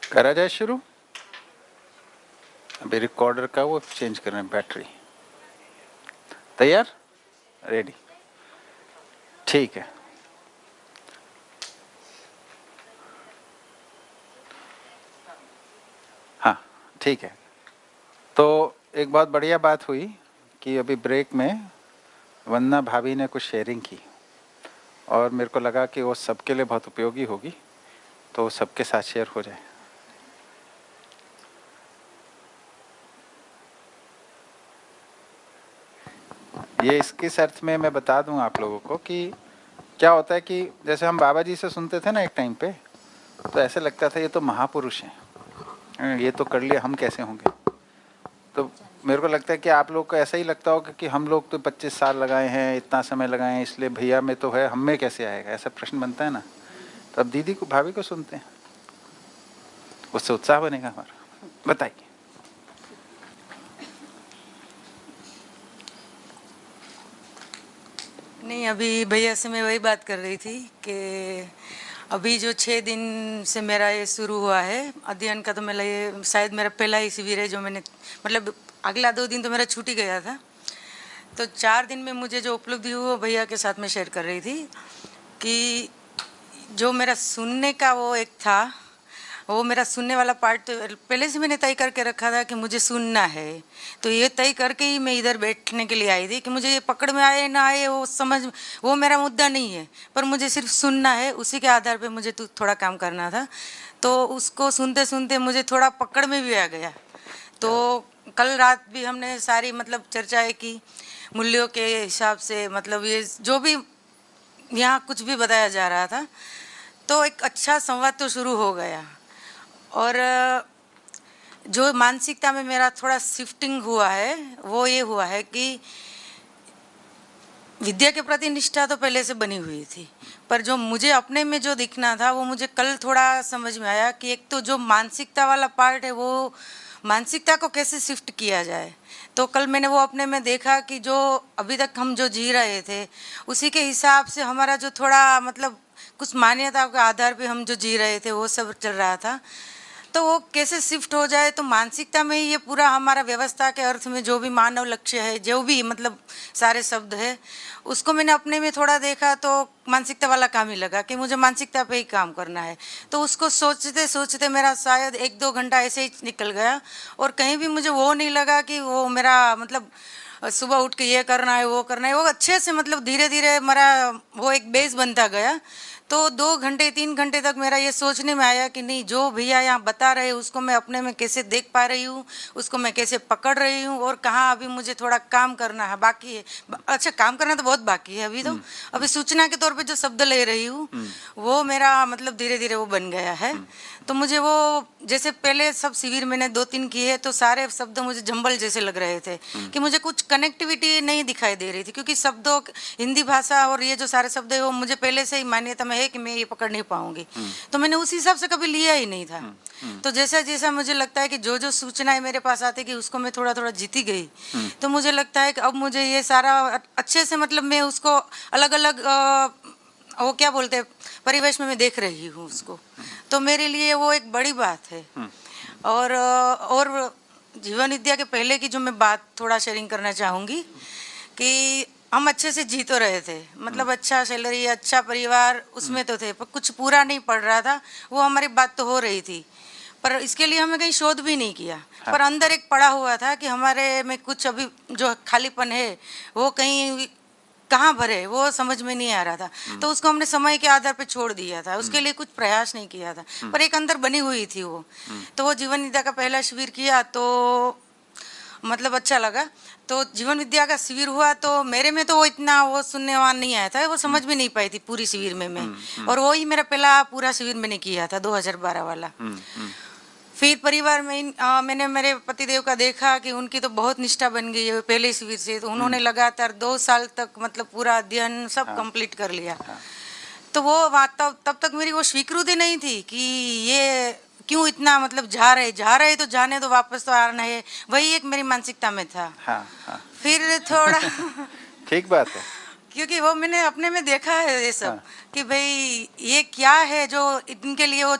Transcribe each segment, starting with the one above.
करा जाए शुरू। अभी रिकॉर्डर का वो चेंज करना है, बैटरी। तैयार, रेडी, ठीक है। हाँ ठीक है। तो एक बहुत बढ़िया बात हुई कि अभी ब्रेक में वंदना भाभी ने कुछ शेयरिंग की और मेरे को लगा कि वो सबके लिए बहुत उपयोगी होगी, तो सबके साथ शेयर हो जाए। ये इसकिस अर्थ में मैं बता दूं आप लोगों को कि क्या होता है कि जैसे हम बाबा जी से सुनते थे ना एक टाइम पे, तो ऐसे लगता था ये तो महापुरुष हैं, ये तो कर लिया, हम कैसे होंगे। तो मेरे को लगता है कि आप लोग को ऐसा ही लगता होगा कि हम लोग तो 25 साल लगाए हैं, इतना समय लगाए हैं, इसलिए भैया में तो है, हम में कैसे आएगा, ऐसा प्रश्न बनता है ना। तो अब दीदी को, भाभी को सुनते हैं, उससे उत्साह बनेगा हमारा। बताइए। नहीं, अभी भैया से मैं वही बात कर रही थी कि अभी जो 6 दिन से मेरा ये शुरू हुआ है अध्ययन का, तो मेरा ये शायद मेरा पहला ही शिविर है जो मैंने, मतलब अगला 2 दिन तो मेरा छूट ही गया था। तो 4 दिन में मुझे जो उपलब्धि हुई वो भैया के साथ में शेयर कर रही थी कि जो मेरा सुनने का वो एक था, वो मेरा सुनने वाला पार्ट तो पहले से मैंने तय करके रखा था कि मुझे सुनना है। तो ये तय करके ही मैं इधर बैठने के लिए आई थी कि मुझे ये पकड़ में आए ना आए वो समझ, वो मेरा मुद्दा नहीं है, पर मुझे सिर्फ सुनना है। उसी के आधार पे मुझे थोड़ा काम करना था। तो उसको सुनते सुनते मुझे थोड़ा पकड़ में भी आ गया। तो कल रात भी हमने सारी मतलब चर्चाएं की मूल्यों के हिसाब से, मतलब ये जो भी यहाँ कुछ भी बताया जा रहा था, तो एक अच्छा संवाद तो शुरू हो गया। और जो मानसिकता में मेरा थोड़ा शिफ्टिंग हुआ है वो ये हुआ है कि विद्या के प्रति निष्ठा तो पहले से बनी हुई थी, पर जो मुझे अपने में जो दिखना था वो मुझे कल थोड़ा समझ में आया कि एक तो जो मानसिकता वाला पार्ट है वो मानसिकता को कैसे शिफ्ट किया जाए। तो कल मैंने वो अपने में देखा कि जो अभी तक हम जो जी रहे थे उसी के हिसाब से हमारा जो थोड़ा मतलब कुछ मान्यताओं के आधार पे हम जो जी रहे थे वो सब चल रहा था। तो वो कैसे शिफ्ट हो जाए, तो मानसिकता में ही ये पूरा हमारा व्यवस्था के अर्थ में जो भी मानव लक्ष्य है, जो भी मतलब सारे शब्द है, उसको मैंने अपने में थोड़ा देखा तो मानसिकता वाला काम ही लगा कि मुझे मानसिकता पे ही काम करना है। तो उसको सोचते सोचते मेरा शायद 1-2 घंटा ऐसे ही निकल गया और कहीं भी मुझे वो नहीं लगा कि वो मेरा मतलब सुबह उठ के ये करना है वो करना है। वो अच्छे से मतलब धीरे धीरे मेरा वो एक बेस बनता गया। तो 2 घंटे 3 घंटे तक मेरा ये सोचने में आया कि नहीं, जो भैया यहाँ बता रहे हैं उसको मैं अपने में कैसे देख पा रही हूँ, उसको मैं कैसे पकड़ रही हूँ और कहाँ अभी मुझे थोड़ा काम करना है बाकी है। अच्छा, काम करना तो बहुत बाकी है अभी। तो अभी सूचना के तौर पे जो शब्द ले रही हूँ वो मेरा मतलब धीरे धीरे वो बन गया है। तो मुझे वो जैसे पहले सब शिविर मैंने 2-3 किए तो सारे शब्द मुझे जंबल जैसे लग रहे थे कि मुझे कुछ कनेक्टिविटी नहीं दिखाई दे रही थी, क्योंकि शब्दों हिंदी भाषा और ये जो सारे शब्द है वो मुझे पहले से ही मान्यता में है कि मैं ये पकड़ नहीं पाऊंगी। तो मैंने उस हिसाब से कभी लिया ही नहीं था। तो जैसा जैसा मुझे लगता है कि जो जो सूचनाएं मेरे पास आती कि उसको मैं थोड़ा थोड़ा जीती गई, तो मुझे लगता है कि अब मुझे ये सारा अच्छे से मतलब मैं उसको अलग अलग वो क्या बोलते हैं परिवेश में मैं देख रही हूँ उसको। तो मेरे लिए वो एक बड़ी बात है। और जीवन विद्या के पहले की जो मैं बात थोड़ा शेयरिंग करना चाहूँगी कि हम अच्छे से जी तो रहे थे, मतलब अच्छा सैलरी अच्छा परिवार उसमें तो थे, पर कुछ पूरा नहीं पड़ रहा था। वो हमारी बात तो हो रही थी, पर इसके लिए हमें कहीं शोध भी नहीं किया। हाँ। पर अंदर एक पड़ा हुआ था कि हमारे में कुछ अभी जो खालीपन है वो कहीं कहाँ भरे वो समझ में नहीं आ रहा था। तो उसको हमने समय के आधार पर छोड़ दिया था, उसके लिए कुछ प्रयास नहीं किया था, पर एक अंदर बनी हुई थी वो। तो वो जीवन विद्या का पहला शिविर किया तो मतलब अच्छा लगा। तो जीवन विद्या का शिविर हुआ तो मेरे में तो वो इतना वो सुनने वाला नहीं आया था, वो समझ में नहीं पाई थी पूरी शिविर में मैं। और वो ही मेरा पहला पूरा शिविर मैंने किया था 2012 वाला। फिर परिवार में मैंने मेरे पतिदेव का देखा कि उनकी तो बहुत निष्ठा बन गई है पहले शिविर से। तो उन्होंने लगातार 2 साल तक मतलब पूरा अध्ययन सब कंप्लीट कर लिया। तो वो तब तक मेरी वो स्वीकृति नहीं थी कि ये क्यों इतना मतलब जा रहे तो जाने दो, वापस तो आना है, वही एक मेरी मानसिकता में था। हाँ हाँ फिर थोड़ा ठीक बात है। क्योंकि वो मैंने अपने में देखा है ये सब हाँ कि भाई ये क्या है जो इनके लिए वो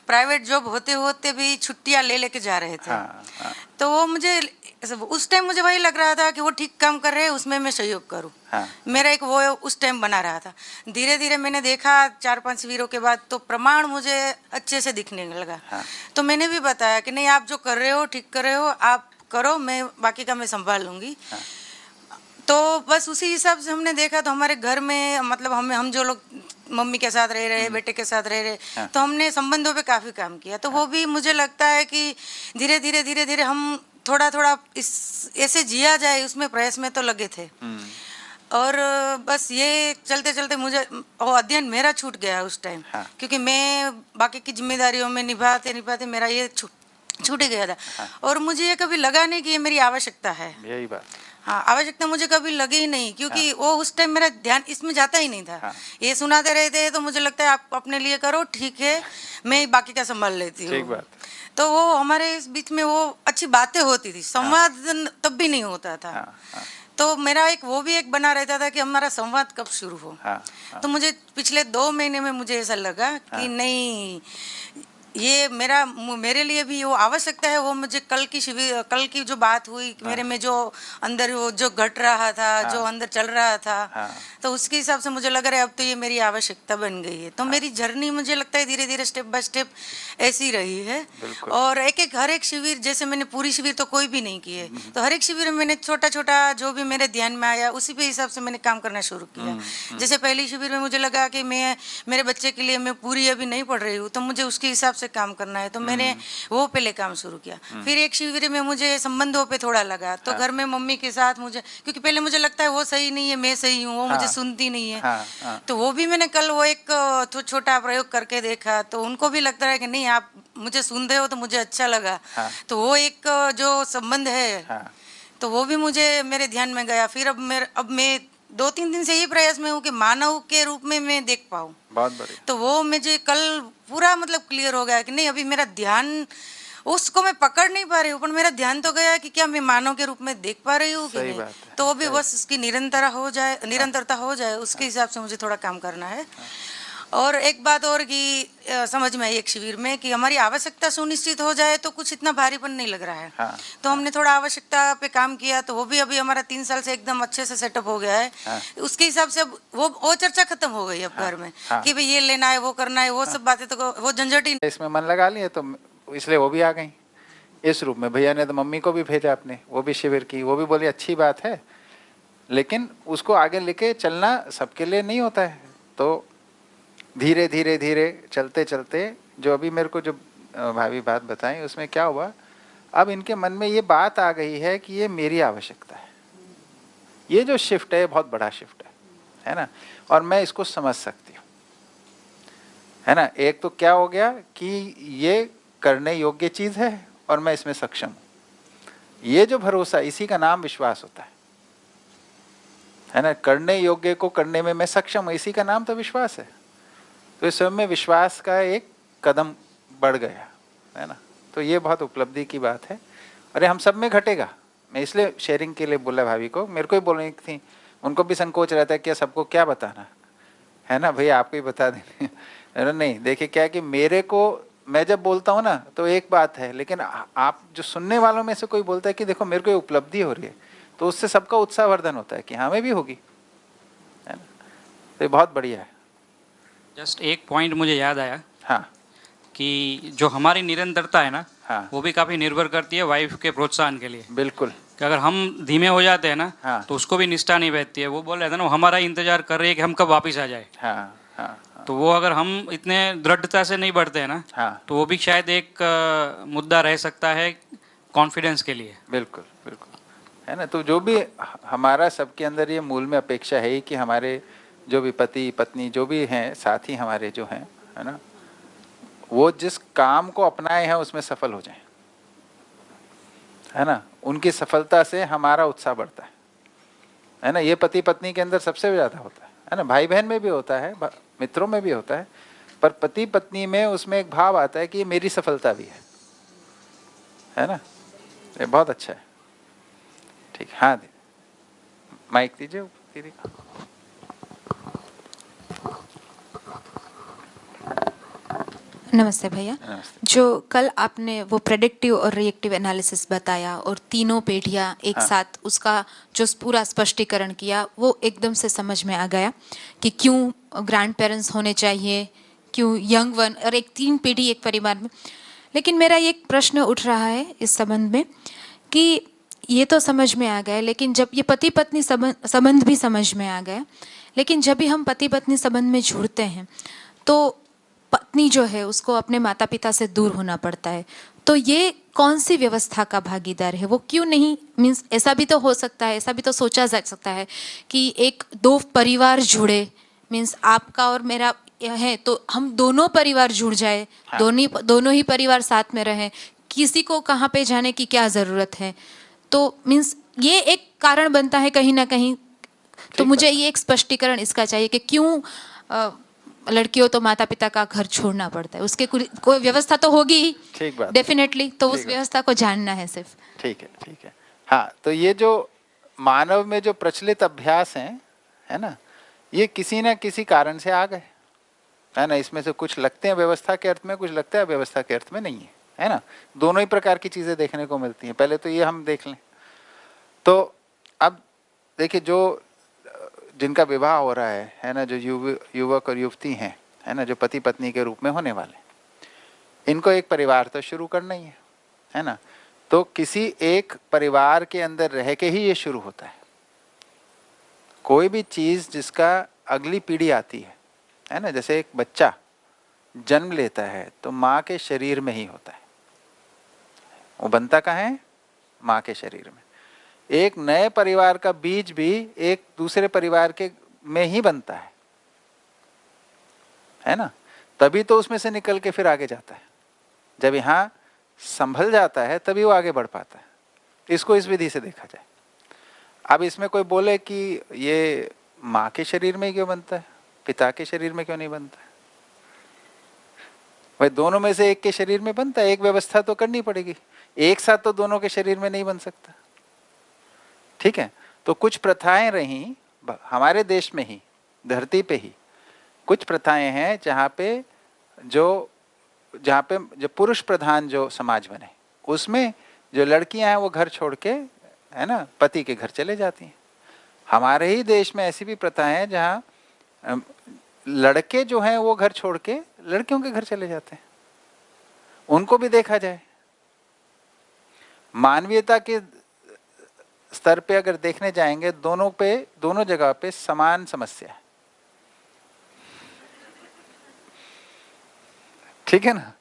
प्राइवेट जॉब होते होते भी छुट्टियां ले लेके जा रहे थे। हाँ हाँ तो वो मुझे उस टाइम मुझे वही लग रहा था कि वो ठीक काम कर रहे हैं, उसमें मैं सहयोग करूं। हाँ मेरा एक वो उस टाइम बना रहा था। धीरे धीरे मैंने देखा 4-5 वीरों के बाद तो प्रमाण मुझे अच्छे से दिखने लगा। हाँ तो मैंने भी बताया कि नहीं, आप जो कर रहे हो ठीक कर रहे हो, आप करो, मैं बाकी का मैं संभाल लूंगी। हाँ तो बस उसी हिसाब से हमने देखा। तो हमारे घर में मतलब हम जो लोग मम्मी के साथ रह रहे, बेटे के साथ रह रहे, हाँ। तो हमने संबंधों पे काफ़ी काम किया। तो वो भी मुझे लगता है कि धीरे धीरे हम थोड़ा थोड़ा इस ऐसे जिया जाए उसमें प्रयास में तो लगे थे। और बस ये चलते चलते मुझे वो अध्ययन मेरा छूट गया उस टाइम। हाँ। क्योंकि मैं बाकी की जिम्मेदारियों में निभाते मेरा ये छूट ही गया था। हाँ। और मुझे ये कभी लगा नहीं कि ये मेरी आवश्यकता है। यही बात। हाँ, आवश्यकता मुझे कभी लगी ही नहीं, क्योंकि हाँ। वो उस टाइम मेरा ध्यान इसमें जाता ही नहीं था। हाँ। ये सुनाते रहते तो मुझे लगता है आप अपने लिए करो, ठीक है, मैं बाकी का संभाल लेती ठीक हूँ। बात। तो वो हमारे इस बीच में वो अच्छी बातें होती थी, संवाद तब भी नहीं होता था। हाँ हाँ तो मेरा एक वो भी एक बना रहता था कि हमारा संवाद कब शुरू हो। हाँ हाँ तो मुझे पिछले 2 महीने में मुझे ऐसा लगा कि नहीं, ये मेरे लिए भी वो आवश्यकता है। वो मुझे कल की जो बात हुई मेरे में, जो अंदर वो जो घट रहा था, जो अंदर चल रहा था, हाँ। तो उसके हिसाब से मुझे लग रहा है अब तो ये मेरी आवश्यकता बन गई है। तो मेरी जर्नी मुझे लगता है धीरे धीरे स्टेप बाय स्टेप ऐसी रही है। बिल्कुल। और हर एक शिविर, जैसे मैंने पूरी शिविर तो कोई भी नहीं किए, तो हर एक शिविर में मैंने छोटा छोटा जो भी मेरे ध्यान में आया उसी पे हिसाब से मैंने काम करना शुरू किया। जैसे पहली शिविर में मुझे लगा कि मैं मेरे बच्चे के लिए मैं पूरी अभी नहीं पढ़ रही हूँ, तो मुझे उसके हिसाब से काम करना है, तो मैंने वो पहले काम शुरू किया। फिर एक शिविर में मुझे संबंधों पे थोड़ा लगा, तो घर में मम्मी के साथ मुझे, क्योंकि पहले मुझे लगता है वो सही नहीं है, मैं सही हूँ, वो मुझे सुनती नहीं है। हाँ हाँ तो वो भी मैंने कल वो एक छोटा प्रयोग करके देखा, तो उनको भी लगता है कि नहीं, आप मुझे सुनते हो, तो मुझे अच्छा लगा। हाँ। तो वो एक जो संबंध है, हाँ तो वो भी मुझे मेरे ध्यान में गया। फिर अब मैं 2-3 दिन से यही प्रयास में हूँ कि मानव के रूप में मैं देख पाऊँ। बहुत बढ़िया। तो वो मुझे कल पूरा मतलब क्लियर हो गया कि नहीं, अभी मेरा ध्यान, उसको मैं पकड़ नहीं पा रही हूँ, पर मेरा ध्यान तो गया कि क्या मैं मानव के रूप में देख पा रही हूँ कि सही नहीं। बात है। तो वो भी बस उसकी निरंतरता हो जाए, उसके हिसाब से मुझे थोड़ा काम करना है। और एक बात और कि समझ में आई एक शिविर में कि हमारी आवश्यकता सुनिश्चित हो जाए तो कुछ इतना भारीपन नहीं लग रहा है। हाँ। तो हमने थोड़ा आवश्यकता पे काम किया, तो वो भी अभी हमारा 3 साल से एकदम अच्छे से सेटअप हो गया है। हाँ। उसके हिसाब से अब वो चर्चा खत्म हो गई अब घर में। हाँ। कि भाई ये लेना है, वो करना है, वो सब बातें तो वो झंझट ही। इसमें मन लगा लिए तो इसलिए वो भी आ गई इस रूप में। भैया ने तो मम्मी को भी भेजा अपने, वो भी शिविर की, वो भी बोली अच्छी बात है, लेकिन उसको आगे लेके चलना सबके लिए नहीं होता है। तो धीरे धीरे धीरे चलते चलते जो अभी मेरे को जो भाभी बात बताई, उसमें क्या हुआ, अब इनके मन में ये बात आ गई है कि ये मेरी आवश्यकता है। ये जो शिफ्ट है बहुत बड़ा शिफ्ट है ना, और मैं इसको समझ सकती हूँ, है ना। एक तो क्या हो गया कि ये करने योग्य चीज है और मैं इसमें सक्षम हूँ। ये जो भरोसा, इसी का नाम विश्वास होता है ना। करने योग्य को करने में मैं सक्षम हूँ, इसी का नाम तो विश्वास है। तो इस समय में विश्वास का एक कदम बढ़ गया, है ना। तो ये बहुत उपलब्धि की बात है, और ये हम सब में घटेगा। मैं इसलिए शेयरिंग के लिए बोला भाभी को, मेरे को ही बोलनी थी, उनको भी संकोच रहता है कि सबको क्या बताना है ना, भैया आपको ही बता दें। नहीं, देखिए क्या है कि मेरे को, मैं जब बोलता हूँ ना तो एक बात है, लेकिन आप जो सुनने वालों में से कोई बोलता है कि देखो मेरे को ये उपलब्धि हो रही है, तो उससे सबका उत्साहवर्धन होता है कि हाँ हमें भी होगी, है ना। तो ये बहुत बढ़िया है। जस्ट एक पॉइंट मुझे याद आया हाँ कि जो हमारी निरंतरता है ना, हाँ वो भी काफ़ी निर्भर करती है वाइफ के प्रोत्साहन के लिए। बिल्कुल। कि अगर हम धीमे हो जाते हैं ना, हाँ। तो उसको भी निष्ठा नहीं बैठती है। वो बोल रहे थे ना, वो हमारा इंतजार कर रही है कि हम कब वापस आ जाए। हाँ हाँ तो वो अगर हम इतने दृढ़ता से नहीं बढ़ते हैं ना, हाँ तो वो भी शायद एक मुद्दा रह सकता है कॉन्फिडेंस के लिए। बिल्कुल बिल्कुल, है ना। तो जो भी हमारा सबके अंदर ये मूल में अपेक्षा है ही कि हमारे जो भी पति पत्नी जो भी हैं, साथी हमारे जो हैं, है ना, वो जिस काम को अपनाए हैं उसमें सफल हो जाएं, है ना। उनकी सफलता से हमारा उत्साह बढ़ता है ना। ये पति पत्नी के अंदर सबसे ज़्यादा होता है ना, भाई बहन में भी होता है, मित्रों में भी होता है, पर पति पत्नी में उसमें एक भाव आता है कि ये मेरी सफलता भी है ना, ये बहुत अच्छा है। ठीक, हाँ माइक दीजिए दीदी का। नमस्ते भैया। नमस्ते। जो कल आपने वो प्रेडिक्टिव और रिएक्टिव एनालिसिस बताया और तीनों पीढ़ियाँ एक हाँ। साथ, उसका जो पूरा स्पष्टीकरण किया वो एकदम से समझ में आ गया कि क्यों ग्रैंड पेरेंट्स होने चाहिए, क्यों यंग वन, और एक 3 पीढ़ी एक परिवार में। लेकिन मेरा ये एक प्रश्न उठ रहा है इस संबंध में कि ये तो समझ में आ गया, लेकिन जब ये पति पत्नी संबंध भी समझ में आ गया, लेकिन जब भी हम पति पत्नी संबंध में जुड़ते हैं तो पत्नी जो है उसको अपने माता पिता से दूर होना पड़ता है। तो ये कौन सी व्यवस्था का भागीदार है? वो क्यों नहीं, मीन्स ऐसा भी तो हो सकता है, ऐसा भी तो सोचा जा सकता है कि एक 2 परिवार जुड़े, मीन्स आपका और मेरा है तो हम दोनों परिवार जुड़ जाए, हाँ। दोनों ही परिवार साथ में रहें, किसी को कहाँ पे जाने की क्या ज़रूरत है? तो मीन्स ये एक कारण बनता है कहीं ना कहीं। तो मुझे ये एक स्पष्टीकरण इसका चाहिए कि क्यों लड़कियों तो माता पिता का घर छोड़ना पड़ता है। उसके कोई व्यवस्था तो होगी ही, ठीक बात, डेफिनेटली, तो उस ठीक व्यवस्था को जानना है सिर्फ। ठीक है, ठीक है। हाँ, तो ये जो मानव में जो प्रचलित अभ्यास हैं, है ना, ये किसी ना किसी कारण से आ गए, है ना। इसमें से कुछ लगते हैं व्यवस्था के अर्थ में, कुछ लगता है व्यवस्था के अर्थ में नहीं है ना। दोनों ही प्रकार की चीज़ें देखने को मिलती हैं। पहले तो ये हम देख लें। तो अब देखिए, जो जिनका विवाह हो रहा है ना, जो युवक और युवती हैं, है ना, जो पति पत्नी के रूप में होने वाले, इनको एक परिवार तो शुरू करना ही है ना। तो किसी एक परिवार के अंदर रह के ही ये शुरू होता है। कोई भी चीज़ जिसका अगली पीढ़ी आती है ना, जैसे एक बच्चा जन्म लेता है तो माँ के शरीर में ही होता है। वो बनता कहाँ है? माँ के शरीर में। एक नए परिवार का बीज भी एक दूसरे परिवार के में ही बनता है ना। तभी तो उसमें से निकल के फिर आगे जाता है। जब यहाँ संभल जाता है तभी वो आगे बढ़ पाता है। इसको इस विधि से देखा जाए। अब इसमें कोई बोले कि ये माँ के शरीर में क्यों बनता है, पिता के शरीर में क्यों नहीं बनता है? भाई दोनों में से एक के शरीर में बनता है। एक व्यवस्था तो करनी पड़ेगी। एक साथ तो दोनों के शरीर में नहीं बन सकता। ठीक है। तो कुछ प्रथाएं रही हमारे देश में ही, धरती पे ही कुछ प्रथाएं हैं जहाँ पे जो पुरुष प्रधान जो समाज बने, उसमें जो लड़कियां हैं वो घर छोड़ के, है ना, पति के घर चले जाती हैं। हमारे ही देश में ऐसी भी प्रथाएं हैं जहाँ लड़के जो हैं वो घर छोड़ के लड़कियों के घर चले जाते हैं। उनको भी देखा जाए। मानवीयता के स्तर पे अगर देखने जाएंगे, दोनों जगह पे समान समस्या है। ठीक है ना।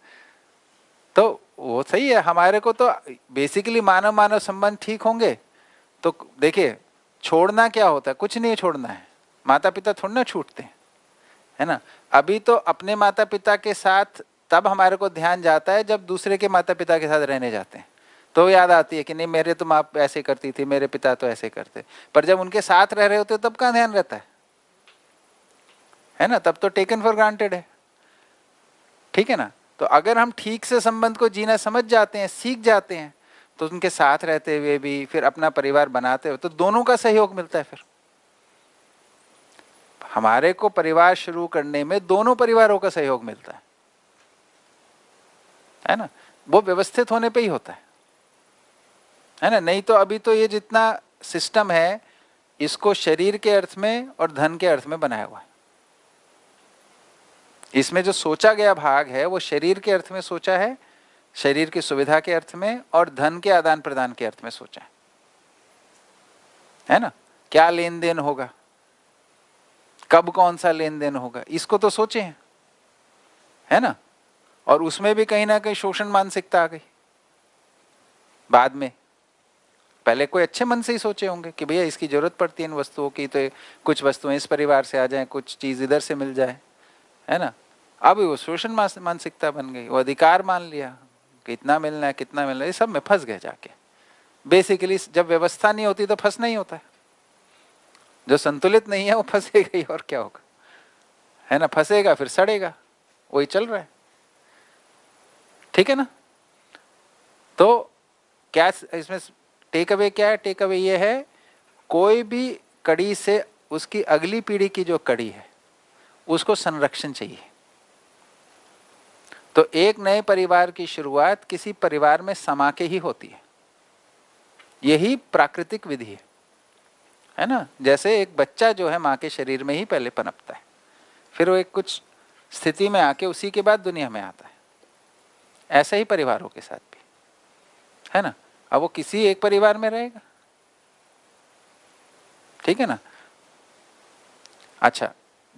तो वो सही है। हमारे को तो बेसिकली मानव संबंध ठीक होंगे तो देखिए, छोड़ना क्या होता है? कुछ नहीं छोड़ना है। माता पिता थोड़ा ना छूटते हैं, है ना। अभी तो अपने माता पिता के साथ तब हमारे को ध्यान जाता है जब दूसरे के माता पिता के साथ रहने जाते हैं, तो याद आती है कि नहीं, मेरे तो माँ ऐसे करती थी, मेरे पिता तो ऐसे करते। पर जब उनके साथ रह रहे होते तब कहाँ ध्यान रहता है ना। तब तो टेकन फॉर ग्रांटेड है। ठीक है ना। तो अगर हम ठीक से संबंध को जीना समझ जाते हैं, सीख जाते हैं, तो उनके साथ रहते हुए भी फिर अपना परिवार बनाते हुए तो दोनों का सहयोग मिलता है। फिर हमारे को परिवार शुरू करने में दोनों परिवारों का सहयोग मिलता है ना। वो व्यवस्थित होने पे ही होता है ना। नहीं तो अभी तो ये जितना सिस्टम है, इसको शरीर के अर्थ में और धन के अर्थ में बनाया हुआ है। इसमें जो सोचा गया भाग है वो शरीर के अर्थ में सोचा है, शरीर की सुविधा के अर्थ में, और धन के आदान प्रदान के अर्थ में सोचा है ना। क्या लेन देन होगा, कब कौन सा लेन देन होगा, इसको तो सोचे हैं, है ना। और उसमें भी कहीं ना कहीं शोषण मानसिकता आ गई बाद में। पहले कोई अच्छे मन से ही सोचे होंगे कि भैया इसकी जरूरत पड़ती है इन वस्तुओं की, तो कुछ वस्तुएं इस परिवार से आ जाएं, कुछ चीज इधर से मिल जाए, है ना। अब वो शोषण मानसिकता बन गई। वो अधिकार मान लिया कि इतना मिलना है, कितना मिलना है, ये सब में फंस गए जाके। बेसिकली जब व्यवस्था नहीं होती तो फंसना ही होता है। जो संतुलित नहीं है वो फंसेगा ही, और क्या होगा, है ना, फंसेगा फिर सड़ेगा, वही चल रहा है, ठीक है ना। तो क्या इसमें टेक अवे क्या है? टेक अवे ये है, कोई भी कड़ी से उसकी अगली पीढ़ी की जो कड़ी है उसको संरक्षण चाहिए। तो एक नए परिवार की शुरुआत किसी परिवार में समा के ही होती है, यही प्राकृतिक विधि है ना। जैसे एक बच्चा जो है माँ के शरीर में ही पहले पनपता है, फिर वो एक कुछ स्थिति में आके उसी के बाद दुनिया में आता है। ऐसा ही परिवारों के साथ भी है ना। अब वो किसी एक परिवार में रहेगा, ठीक है ना। अच्छा,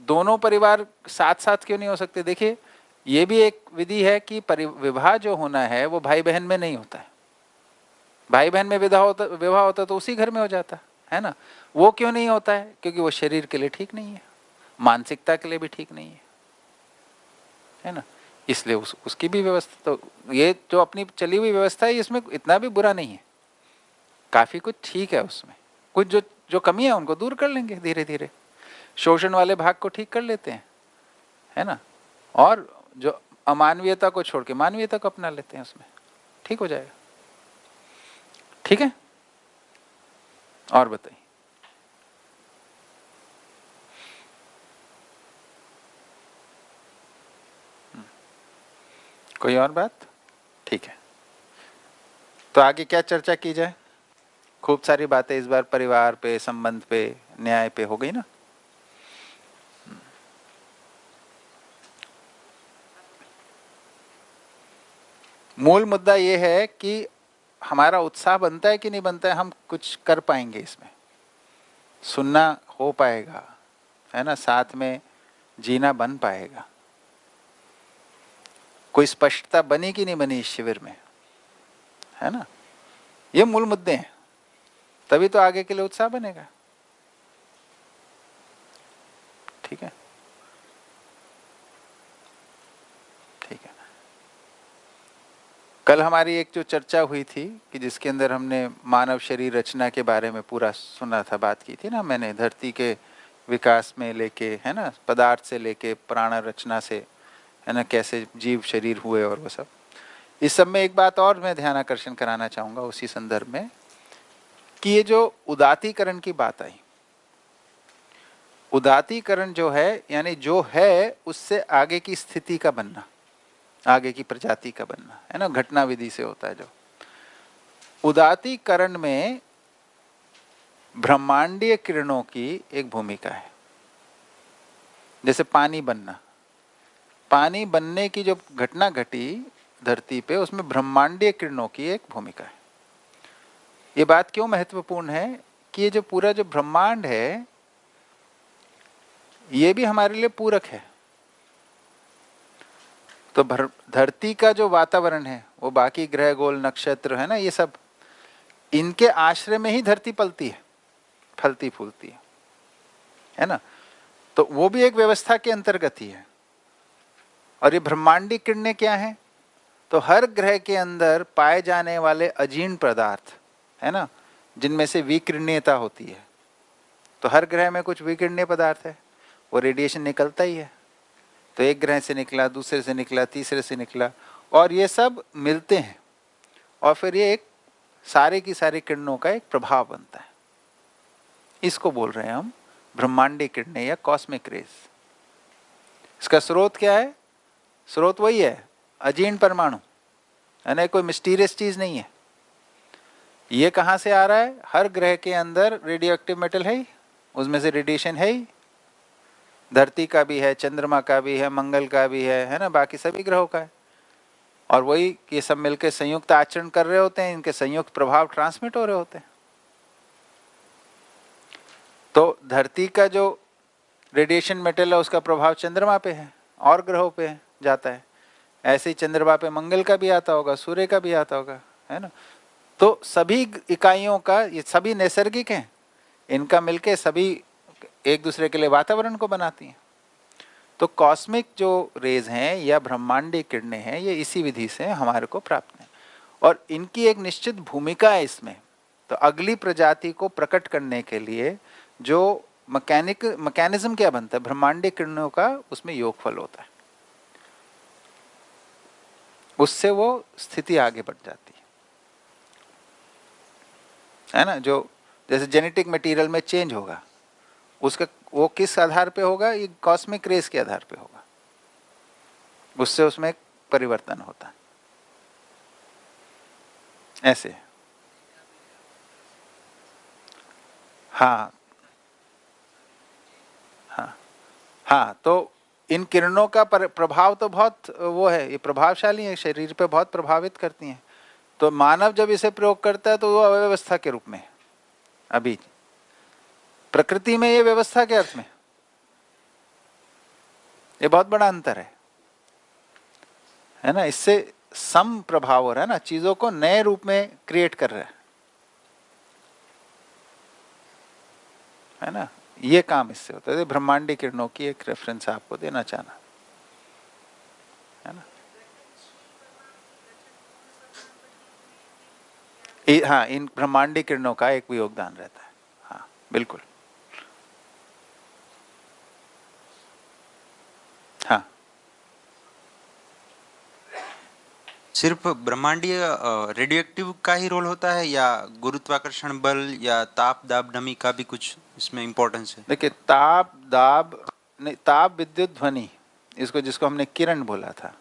दोनों परिवार साथ साथ क्यों नहीं हो सकते? देखिए, ये भी एक विधि है कि विवाह जो होना है वो भाई बहन में नहीं होता है। भाई बहन में विवाह होता तो उसी घर में हो जाता है ना। वो क्यों नहीं होता है? क्योंकि वो शरीर के लिए ठीक नहीं है, मानसिकता के लिए भी ठीक नहीं है ना। इसलिए उसकी भी व्यवस्था, तो ये जो अपनी चली हुई व्यवस्था है इसमें इतना भी बुरा नहीं है, काफी कुछ ठीक है उसमें। कुछ जो कमी है उनको दूर कर लेंगे धीरे धीरे, शोषण वाले भाग को ठीक कर लेते हैं, है ना, और जो अमानवीयता को छोड़ के मानवीयता को अपना लेते हैं, उसमें ठीक हो जाएगा। ठीक है, और बताइए। कोई और बात? ठीक है, तो आगे क्या चर्चा की जाए? खूब सारी बातें इस बार परिवार पे, संबंध पे, न्याय पे हो गई ना। मूल मुद्दा ये है कि हमारा उत्साह बनता है कि नहीं बनता है, हम कुछ कर पाएंगे इसमें, सुनना हो पाएगा, है ना, साथ में जीना बन पाएगा, कोई स्पष्टता बनी कि नहीं बनी इस शिविर में, है ना। ये मूल मुद्दे हैं, तभी तो आगे के लिए उत्साह बनेगा। ठीक है, ठीक है। कल हमारी एक जो चर्चा हुई थी कि जिसके अंदर हमने मानव शरीर रचना के बारे में पूरा सुना था, बात की थी ना मैंने, धरती के विकास में लेके, है ना, पदार्थ से लेके प्राण रचना से, है ना, कैसे जीव शरीर हुए और वो सब। इस सब में एक बात और मैं ध्यान आकर्षण कराना चाहूँगा उसी संदर्भ में, कि ये जो उदातीकरण की बात आई, उदातीकरण जो है यानी जो है उससे आगे की स्थिति का बनना, आगे की प्रजाति का बनना, है ना, घटना विधि से होता है। जो उदातीकरण में ब्रह्मांडीय किरणों की एक भूमिका है। जैसे पानी बनना, पानी बनने की जो घटना घटी धरती पे, उसमें ब्रह्मांडीय किरणों की एक भूमिका है। ये बात क्यों महत्वपूर्ण है कि ये जो पूरा जो ब्रह्मांड है ये भी हमारे लिए पूरक है। तो धरती का जो वातावरण है वो बाकी ग्रह गोल नक्षत्र, है ना, ये सब इनके आश्रय में ही धरती पलती है, फलती फूलती है ना। तो वो भी एक व्यवस्था के अंतर्गत ही है। और ये ब्रह्मांडी किरणें क्या हैं? तो हर ग्रह के अंदर पाए जाने वाले अजीर्ण पदार्थ, है ना, जिनमें से विकिरणीयता होती है। तो हर ग्रह में कुछ विकिरणीय पदार्थ है, वो रेडिएशन निकलता ही है। तो एक ग्रह से निकला, दूसरे से निकला, तीसरे से निकला, और ये सब मिलते हैं और फिर ये एक सारे की सारी किरणों का एक प्रभाव बनता है। इसको बोल रहे हैं हम ब्रह्मांडी किरणें या कॉस्मिक रेज। इसका स्रोत क्या है? स्रोत वही है, अजीर्ण परमाणु, है ना, कोई मिस्टीरियस चीज नहीं है। ये कहाँ से आ रहा है? हर ग्रह के अंदर रेडियो एक्टिव मेटल है ही, उसमें से रेडिएशन है ही। धरती का भी है, चंद्रमा का भी है, मंगल का भी है ना, बाकी सभी ग्रहों का है। और वही ये सब मिलकर संयुक्त आचरण कर रहे होते हैं, इनके संयुक्त प्रभाव ट्रांसमिट हो रहे होते हैं। तो धरती का जो रेडिएशन मेटल है उसका प्रभाव चंद्रमा पे है और ग्रहों पे जाता है। ऐसे ही चंद्रमा पे मंगल का भी आता होगा, सूर्य का भी आता होगा, है ना। तो सभी इकाइयों का, ये सभी नैसर्गिक हैं, इनका मिलके सभी एक दूसरे के लिए वातावरण को बनाती हैं। तो कॉस्मिक जो रेज हैं या ब्रह्मांडीय किरणें हैं, ये इसी विधि से हमारे को प्राप्त हैं और इनकी एक निश्चित भूमिका है इसमें। तो अगली प्रजाति को प्रकट करने के लिए जो मैकेनिज्म क्या बनता है, ब्रह्मांडीय किरणों का उसमें योगफल होता है, उससे वो स्थिति आगे बढ़ जाती है ना। जो जैसे जेनेटिक मटेरियल में चेंज होगा, उसका वो किस आधार पे होगा, ये कॉस्मिक रेस के आधार पे होगा, उससे उसमें एक परिवर्तन होता है। ऐसे हाँ हाँ हाँ, तो इन किरणों का प्रभाव तो बहुत वो है, ये प्रभावशाली है, शरीर पे बहुत प्रभावित करती हैं। तो मानव जब इसे प्रयोग करता है तो वो अव्यवस्था के रूप में, अभी प्रकृति में ये व्यवस्था के अर्थ में, ये बहुत बड़ा अंतर है ना। इससे सम प्रभाव हो रहा है ना, चीजों को नए रूप में क्रिएट कर रहा है ना। ये काम इससे होता है। ब्रह्मांडीय किरणों की एक रेफरेंस आपको देना चाहना है ना। हाँ, इन ब्रह्मांडीय किरणों का एक भी योगदान रहता है। हाँ बिल्कुल। हाँ, सिर्फ ब्रह्मांडीय रेडियो एक्टिव का ही रोल होता है या गुरुत्वाकर्षण बल या ताप दाब नमी का भी कुछ इसमें इम्पोर्टेंस है? देखिए ताप दाब नहीं, ताप विद्युत ध्वनि, इसको जिसको हमने किरण बोला था,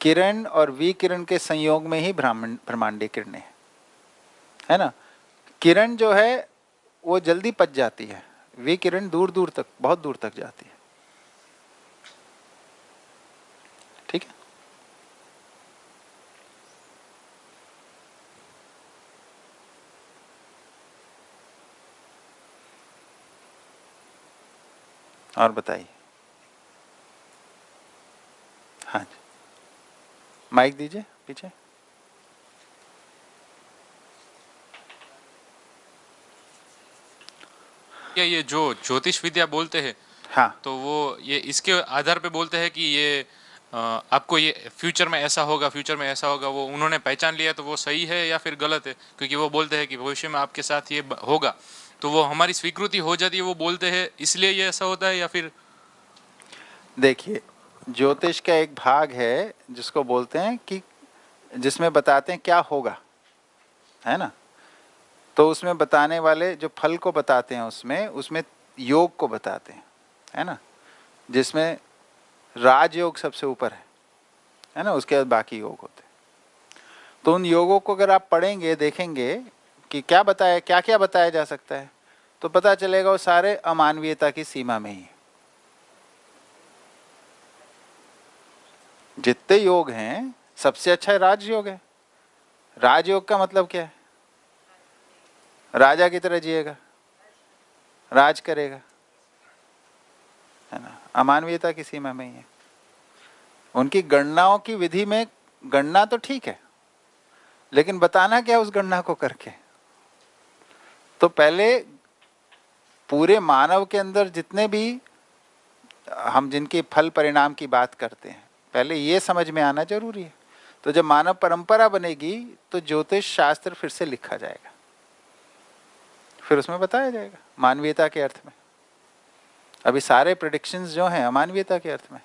किरण और विकिरण के संयोग में ही ब्रह्मांडीय किरणें है ना। किरण जो है वो जल्दी पच जाती है, विकिरण दूर दूर तक, बहुत दूर तक जाती है। ठीक है। और बताइए। हाँ जी, माइक दीजिए पीछे। क्या ये जो ज्योतिष विद्या बोलते हैं, हाँ तो वो ये इसके आधार पे बोलते हैं कि ये आपको ये फ्यूचर में ऐसा होगा, फ्यूचर में ऐसा होगा, वो उन्होंने पहचान लिया तो वो सही है या फिर गलत है? क्योंकि वो बोलते हैं कि भविष्य में आपके साथ ये होगा, तो वो हमारी स्वीकृति हो जाती है, वो बोलते हैं इसलिए ये ऐसा होता है, या फिर? देखिए, ज्योतिष का एक भाग है जिसको बोलते हैं कि जिसमें बताते हैं क्या होगा, है ना। तो उसमें बताने वाले जो फल को बताते हैं, उसमें योग को बताते हैं, है ना, जिसमें राजयोग सबसे ऊपर है ना, उसके बाद बाकी योग होते हैं। तो उन योगों को अगर आप पढ़ेंगे, देखेंगे कि क्या बताया, क्या क्या बताया जा सकता है, तो पता चलेगा वो सारे अमानवीयता की सीमा में ही है। जितने योग हैं सबसे अच्छा राजयोग है। राजयोग का मतलब क्या है? राजा की तरह जिएगा, राज करेगा, है ना, अमानवीयता की सीमा में ही है। उनकी गणनाओं की विधि में गणना तो ठीक है, लेकिन बताना क्या उस गणना को करके। तो पहले पूरे मानव के अंदर जितने भी हम जिनकी फल परिणाम की बात करते हैं, पहले ये समझ में आना जरूरी है। तो जब मानव परंपरा बनेगी तो ज्योतिष शास्त्र फिर से लिखा जाएगा, फिर उसमें बताया जाएगा मानवीयता के अर्थ में। अभी सारे प्रेडिक्शंस जो हैं अमानवीयता के अर्थ में।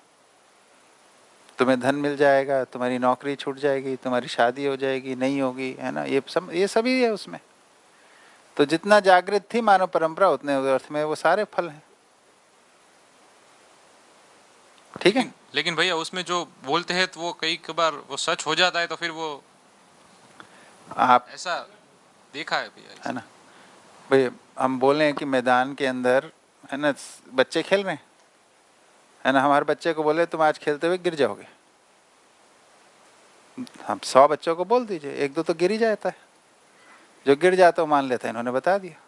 तुम्हें धन मिल जाएगा, तुम्हारी नौकरी छूट जाएगी, तुम्हारी शादी हो जाएगी, नहीं होगी, है ना, ये सभी है उसमें। तो जितना जागृत थी मानव परंपरा उतने अर्थ में वो सारे फल हैं। ठीक है। लेकिन भैया उसमें जो बोलते हैं तो वो कई बार वो सच हो जाता है, तो फिर वो आप ऐसा देखा है भैया, है ना भाई, हम बोले हैं कि मैदान के अंदर, है ना, बच्चे खेल रहे हैं, है ना, हमारे बच्चे को बोले तुम आज खेलते हुए गिर जाओगे, हम 100 बच्चों को बोल दीजिए, एक दो तो गिर ही जाता है। जो गिर जाता है वो मान लेता है इन्होंने बता दिया।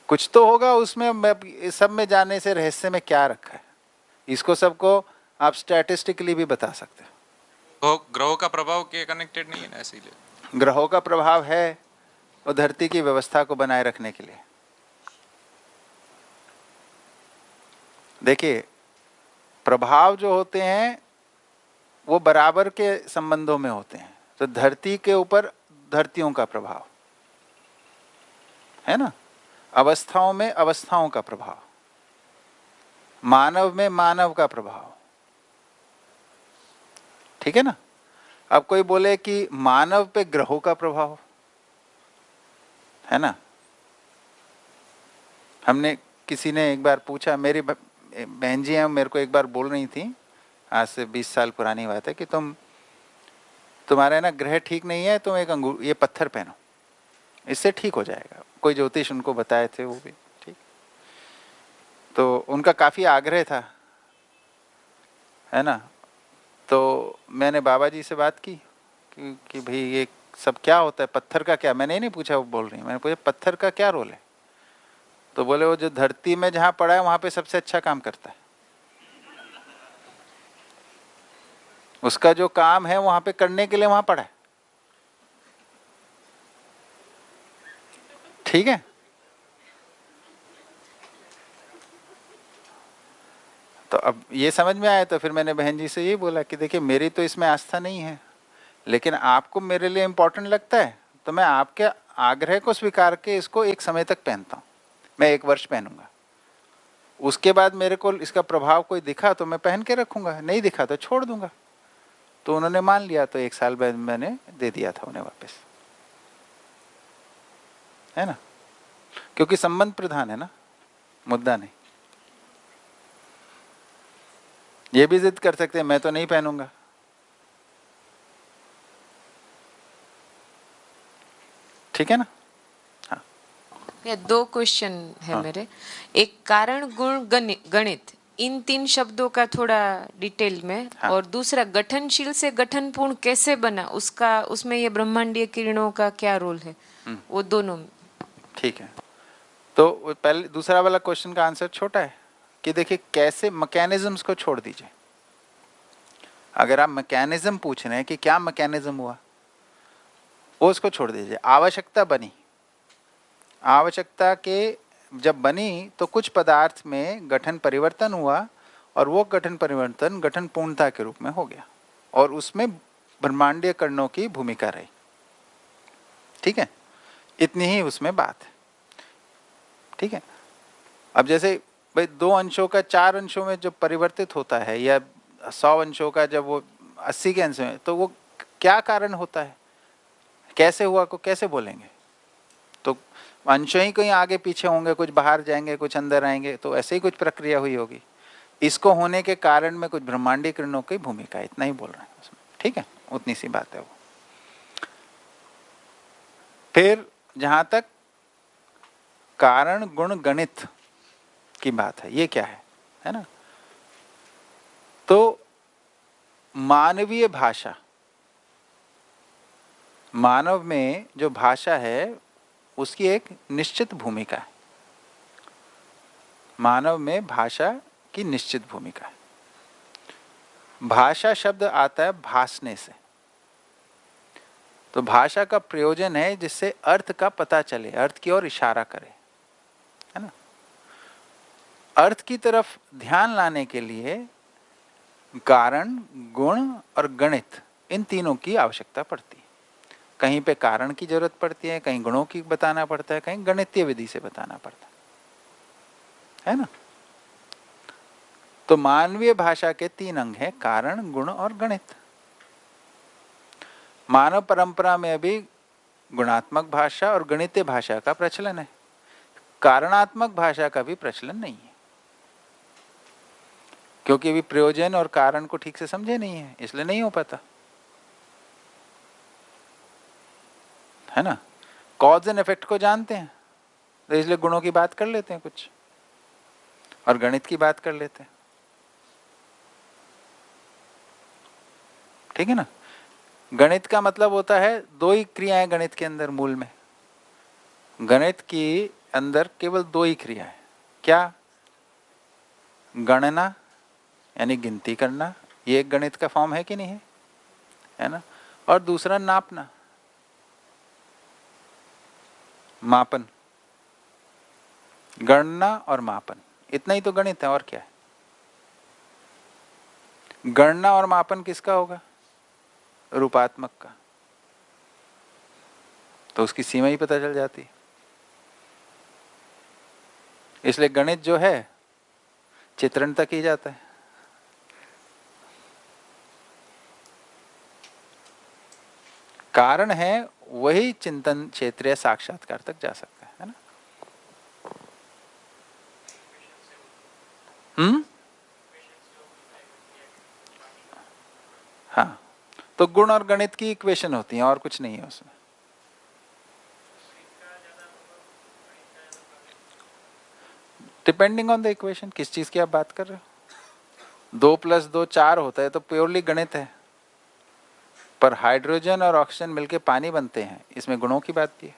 कुछ तो होगा उसमें, मैं सब में जाने से रहस्य में क्या रखा है, इसको सबको आप स्टैटिस्टिकली भी बता सकते हो। ग्रहों का प्रभाव के कनेक्टेड नहीं है ना, इसीलिए। ग्रहों का प्रभाव है वो धरती की व्यवस्था को बनाए रखने के लिए। देखिए, प्रभाव जो होते हैं वो बराबर के संबंधों में होते हैं। तो धरती के ऊपर धरतियों का प्रभाव है ना, अवस्थाओं में अवस्थाओं का प्रभाव, मानव में मानव का प्रभाव, ठीक है ना। अब कोई बोले कि मानव पे ग्रहों का प्रभाव है ना। हमने किसी ने एक बार पूछा, मेरी बहन जी हैं, मेरे को एक बार बोल रही थी, आज से 20 साल पुरानी बात है, कि तुम्हारे ना ग्रह ठीक नहीं है, तुम एक ये पत्थर पहनो, इससे ठीक हो जाएगा। कोई ज्योतिष उनको बताए थे, वो भी ठीक। तो उनका काफी आग्रह था, है ना। तो मैंने बाबा जी से बात की कि भाई ये सब क्या होता है, पत्थर का क्या। मैंने नहीं पूछा, वो बोल रही, मैंने पूछा पत्थर का क्या रोल है। तो बोले वो जो धरती में जहां पड़ा है वहां पे सबसे अच्छा काम करता है, उसका जो काम है वहां पे करने के लिए वहां पड़ा है, ठीक है। तो अब ये समझ में आया, तो फिर मैंने बहन जी से ये बोला कि देखिए मेरी तो इसमें आस्था नहीं है, लेकिन आपको मेरे लिए इम्पोर्टेंट लगता है, तो मैं आपके आग्रह को स्वीकार के इसको एक समय तक पहनता हूँ। मैं 1 वर्ष पहनूंगा, उसके बाद मेरे को इसका प्रभाव कोई दिखा तो मैं पहन के रखूंगा, नहीं दिखा तो छोड़ दूंगा। तो उन्होंने मान लिया, तो 1 साल बाद मैंने दे दिया था उन्हें वापस, है ना, क्योंकि संबंध प्रधान है ना, मुद्दा नहीं। ये भी जिद कर सकते हैं, मैं तो नहीं पहनूंगा, ठीक है ना। हाँ, ये 2 क्वेश्चन है हाँ। मेरे। एक कारण गुण गणित, इन 3 शब्दों का थोड़ा डिटेल में। हाँ। और दूसरा, गठनशील से गठनपूर्ण कैसे बना, उसका उसमें ये ब्रह्मांडीय किरणों का क्या रोल है, वो दोनों। ठीक है। तो पहले दूसरा वाला क्वेश्चन का आंसर छोटा है कि देखिए कैसे, मैकेनिज्म्स को छोड़ दीजिए। अगर आप मैकेनिज्म पूछ रहे हैं कि क्या मैकेनिज्म हुआ, वो उसको छोड़ दीजिए। आवश्यकता बनी, आवश्यकता के जब बनी तो कुछ पदार्थ में गठन परिवर्तन हुआ, और वो गठन परिवर्तन गठन पूर्णता के रूप में हो गया, और उसमें ब्रह्मांडीय कणों की भूमिका रही, ठीक है। इतनी ही उसमें बात है, ठीक है। अब जैसे भाई 2 अंशों का 4 अंशों में जब परिवर्तित होता है, या 100 अंशों का जब वो 80 के अंश में, तो वो क्या कारण होता है, कैसे हुआ को कैसे बोलेंगे। तो अंशों ही कहीं आगे पीछे होंगे, कुछ बाहर जाएंगे, कुछ अंदर आएंगे, तो ऐसे ही कुछ प्रक्रिया हुई होगी। इसको होने के कारण में कुछ ब्रह्मांडीय किरणों की भूमिका, इतना ही बोल रहे हैं उसमें, ठीक है। उतनी सी बात है वो। फिर जहां तक कारण गुण गणित की बात है, ये क्या है ना। तो मानवीय भाषा, मानव में जो भाषा है उसकी एक निश्चित भूमिका है। मानव में भाषा की निश्चित भूमिका है। भाषा शब्द आता है भासने से, तो भाषा का प्रयोजन है जिससे अर्थ का पता चले, अर्थ की ओर इशारा करे, है ना। अर्थ की तरफ ध्यान लाने के लिए कारण, गुण और गणित, इन तीनों की आवश्यकता पड़ती है। कहीं पे कारण की जरूरत पड़ती है, कहीं गुणों की बताना पड़ता है, कहीं गणितीय विधि से बताना पड़ता है ना। तो मानवीय भाषा के 3 अंग हैं, कारण, गुण और गणित। मानव परंपरा में अभी गुणात्मक भाषा और गणितीय भाषा का प्रचलन है, कारणात्मक भाषा का भी प्रचलन नहीं है, क्योंकि अभी प्रयोजन और कारण को ठीक से समझे नहीं है, इसलिए नहीं हो पाता, है ना। कॉज एंड इफेक्ट को जानते हैं, तो इसलिए गुणों की बात कर लेते हैं कुछ, और गणित की बात कर लेते हैं, ठीक है ना। गणित का मतलब होता है 2 ही क्रियाएं गणित के अंदर, मूल में गणित की अंदर केवल 2 ही क्रिया है। क्या? गणना यानी गिनती करना, ये एक गणित का फॉर्म है कि नहीं है ना। और दूसरा नापना, मापन, गणना और मापन, इतना ही तो गणित है, और क्या है। गणना और मापन किसका होगा? रूपात्मक का। तो उसकी सीमा ही पता चल जाती है। इसलिए गणित जो है चित्रण तक ही जाता है। कारण है वही चिंतन क्षेत्र या साक्षात्कार तक जा सकता है ना। हाँ, तो गुण और गणित की इक्वेशन होती है और कुछ नहीं है उसमें। डिपेंडिंग ऑन द इक्वेशन, किस चीज की आप बात कर रहे हो। 2 + 2 4 होता है तो प्योरली गणित है, पर हाइड्रोजन और ऑक्सीजन मिलके पानी बनते हैं, इसमें गुणों की बात भी है।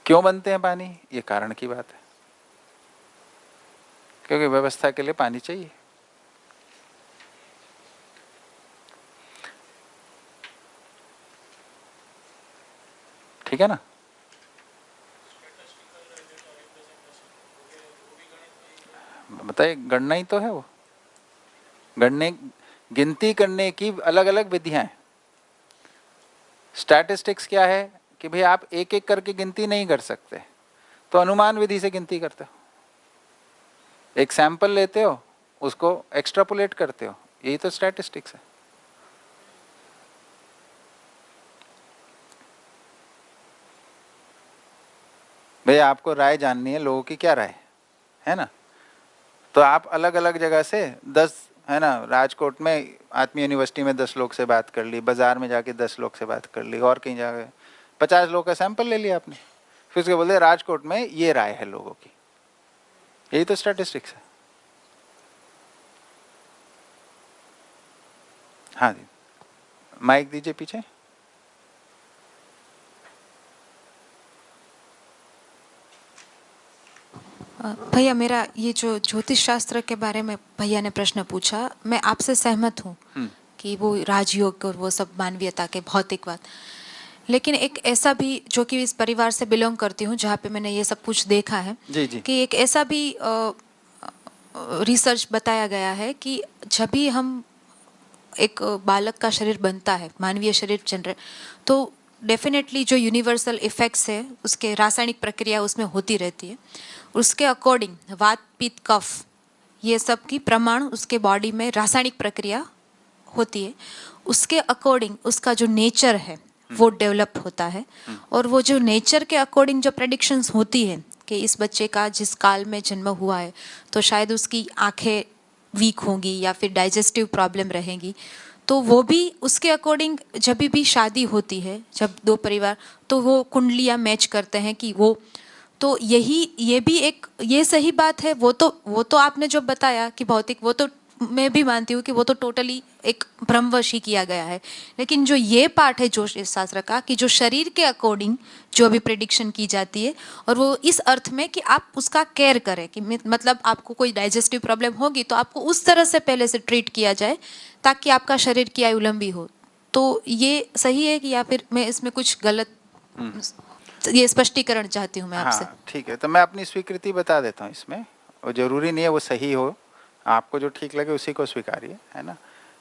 क्यों बनते हैं पानी, ये कारण की बात है, क्योंकि व्यवस्था के लिए पानी चाहिए। ठीक है ना। बताइए, गणना ही तो है वो। गणने गिनती करने की अलग अलग विधियां हैं। स्टैटिस्टिक्स क्या है कि भाई आप एक एक करके गिनती नहीं कर सकते, तो अनुमान विधि से गिनती करते हो। एक सैंपल लेते हो, उसको एक्सट्रापोलेट करते हो, यही तो स्टैटिस्टिक्स है। भैया आपको राय जाननी है, लोगों की क्या राय है ना, तो आप अलग अलग जगह से 10 है ना, राजकोट में आत्मीय यूनिवर्सिटी में 10 लोग से बात कर ली, बाजार में जाके 10 लोग से बात कर ली, और कहीं जाके 50 लोग का सैंपल ले लिया आपने, फिर उसके बोलते राजकोट में ये राय है लोगों की। यही तो स्टैटिस्टिक्स है। हाँ जी, माइक दीजिए पीछे। भैया मेरा ये जो ज्योतिष शास्त्र के बारे में भैया ने प्रश्न पूछा, मैं आपसे सहमत हूँ कि वो राजयोग और वो सब मानवीयता के भौतिकवाद, लेकिन एक ऐसा भी, जो कि इस परिवार से बिलोंग करती हूँ जहाँ पे मैंने ये सब कुछ देखा है, जी जी। कि एक ऐसा भी रिसर्च बताया गया है कि जब भी हम एक बालक का शरीर बनता है, मानवीय शरीर जनरेट, तो डेफिनेटली जो यूनिवर्सल इफेक्ट्स है उसके रासायनिक प्रक्रिया उसमें होती रहती है। उसके अकॉर्डिंग वात पित्त कफ ये सब की प्रमाण उसके बॉडी में रासायनिक प्रक्रिया होती है, उसके अकॉर्डिंग उसका जो नेचर है वो डेवलप होता है। और वो जो नेचर के अकॉर्डिंग जो प्रेडिक्शंस होती है कि इस बच्चे का जिस काल में जन्म हुआ है तो शायद उसकी आंखें वीक होंगी या फिर डाइजेस्टिव प्रॉब्लम रहेगी, तो वो भी उसके अकॉर्डिंग जब भी शादी होती है, जब दो परिवार, तो वो कुंडलियाँ मैच करते हैं कि वो, तो ये भी एक ये सही बात है। वो तो आपने जो बताया कि भौतिक, वो तो मैं भी मानती हूँ कि वो तो टोटली एक भ्रमवश ही किया गया है, लेकिन जो ये पार्ट है ज्योतिष शास्त्र का कि जो शरीर के अकॉर्डिंग जो अभी प्रेडिक्शन की जाती है, और वो इस अर्थ में कि आप उसका केयर करें कि मतलब आपको कोई डाइजेस्टिव प्रॉब्लम होगी तो आपको उस तरह से पहले से ट्रीट किया जाए ताकि आपका शरीर की आयु लंबी हो। तो ये सही है कि या फिर मैं इसमें कुछ गलत, ये स्पष्टीकरण चाहती हूँ मैं आपसे। हाँ ठीक है, तो मैं अपनी स्वीकृति बता देता हूँ इसमें, और जरूरी नहीं है वो सही हो, आपको जो ठीक लगे उसी को स्वीकारिए, है ना।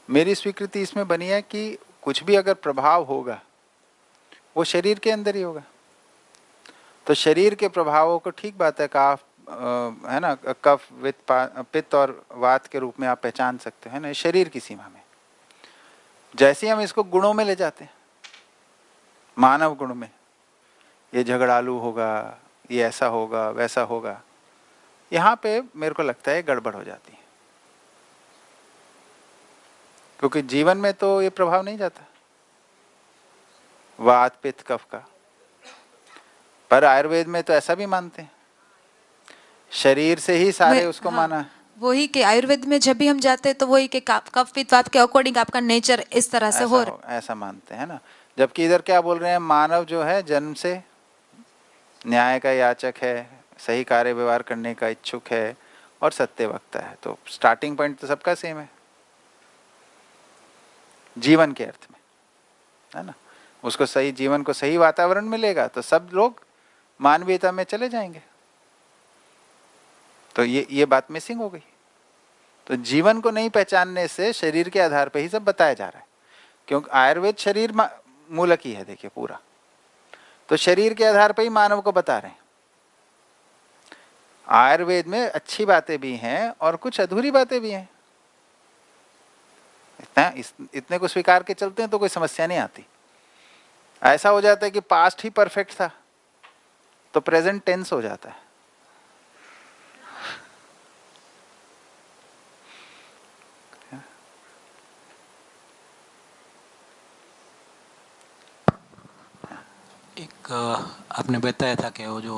मेरी स्वीकृति इसमें बनी है कि कुछ भी अगर प्रभाव होगा वो शरीर के अंदर ही होगा। तो शरीर के प्रभावों को, ठीक बात है, काफ है ना, कफ पित्त और वात के रूप में आप पहचान सकते हैं ना, शरीर की सीमा में। जैसे ही हम इसको गुणों में ले जाते हैं, मानव गुण में, ये झगड़ालू होगा, ये ऐसा होगा, वैसा होगा, यहाँ पे मेरे को लगता है गड़बड़ हो जाती है, क्योंकि जीवन में तो ये प्रभाव नहीं जाता वात पित्त कफ का। पर आयुर्वेद में तो ऐसा भी मानते हैं, शरीर से ही सारे उसको हाँ, माना है। वही कि आयुर्वेद में जब भी हम जाते हैं तो वही कि कफ पित्त वात के अकॉर्डिंग आपका नेचर इस तरह से हो ऐसा मानते हैं ना। जबकि इधर क्या बोल रहे हैं, मानव जो है जन्म से न्याय का याचक है, सही कार्य व्यवहार करने का इच्छुक है और सत्य वक्ता है। तो स्टार्टिंग पॉइंट तो सबका सेम है जीवन के अर्थ में, है ना। उसको सही जीवन को सही वातावरण मिलेगा तो सब लोग मानवीयता में चले जाएंगे। तो ये बात मिसिंग हो गई। तो जीवन को नहीं पहचानने से शरीर के आधार पर ही सब बताया जा रहा है, क्योंकि आयुर्वेद शरीर मूलक ही है, देखिए पूरा। तो शरीर के आधार पर ही मानव को बता रहे हैं। आयुर्वेद में अच्छी बातें भी हैं और कुछ अधूरी बातें भी हैं। इतने को स्वीकार के चलते हैं तो कोई समस्या नहीं आती। ऐसा हो जाता है कि पास्ट ही परफेक्ट था तो प्रेजेंट टेंस हो जाता है। एक आपने बताया था कि वो जो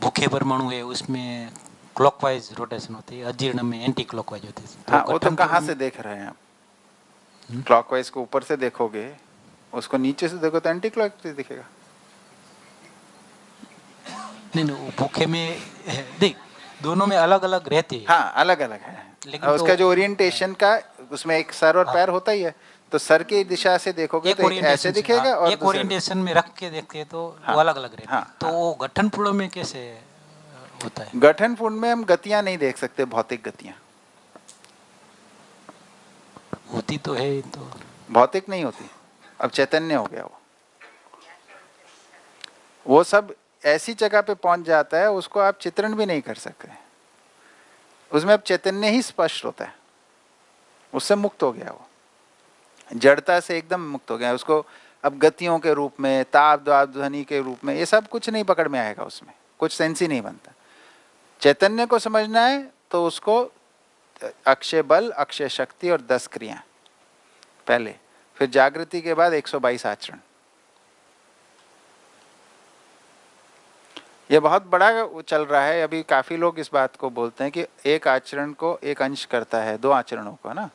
भूखे परमाणु है उसमें क्लॉकवाइज रोटेशन होती है, अजीर्ण में एंटी क्लॉकवाइज होती है। हाँ, वो तो कहाँ से देख रहे हैं आप? क्लॉकवाइज को ऊपर से देखोगे, उसको नीचे से देखो तो एंटी क्लॉकवाइज दिखेगा। नहीं, वो भूखे में देख, दोनों में अलग अलग रहती है। हाँ, अलग अलग है, लेकिन उसका जो ओरिएंटेशन का, उसमें एक सर और पैर होता ही है, तो सर की दिशा से देखोगे तो एक ऐसे दिखेगा और एक ओरिएंटेशन में रख के देखते तो वो अलग अलग रहते हैं। तो वो गठन पूर्ण में कैसे होता है? गठन पूर्ण में हम गतियां नहीं देख सकते, भौतिक गतियां होती तो है, तो भौतिक नहीं होती। अब चैतन्य हो गया वो सब ऐसी जगह पे पहुंच जाता है, उसको आप चित्रण भी नहीं कर सकते। उसमें अब चैतन्य ही स्पष्ट होता है, उससे मुक्त हो गया वो, जड़ता से एकदम मुक्त हो गया। उसको अब गतियों के रूप में, ताप दाब ध्वनि के रूप में, ये सब कुछ नहीं पकड़ में आएगा, उसमें कुछ सेंस ही नहीं बनता। चैतन्य को समझना है तो उसको अक्षय बल, अक्षय शक्ति और 10 क्रियाएं पहले, फिर जागृति के बाद 122 आचरण। ये बहुत बड़ा चल रहा है अभी। काफी लोग इस बात को बोलते हैं कि एक आचरण को एक अंश करता है, 2 आचरणों को ना,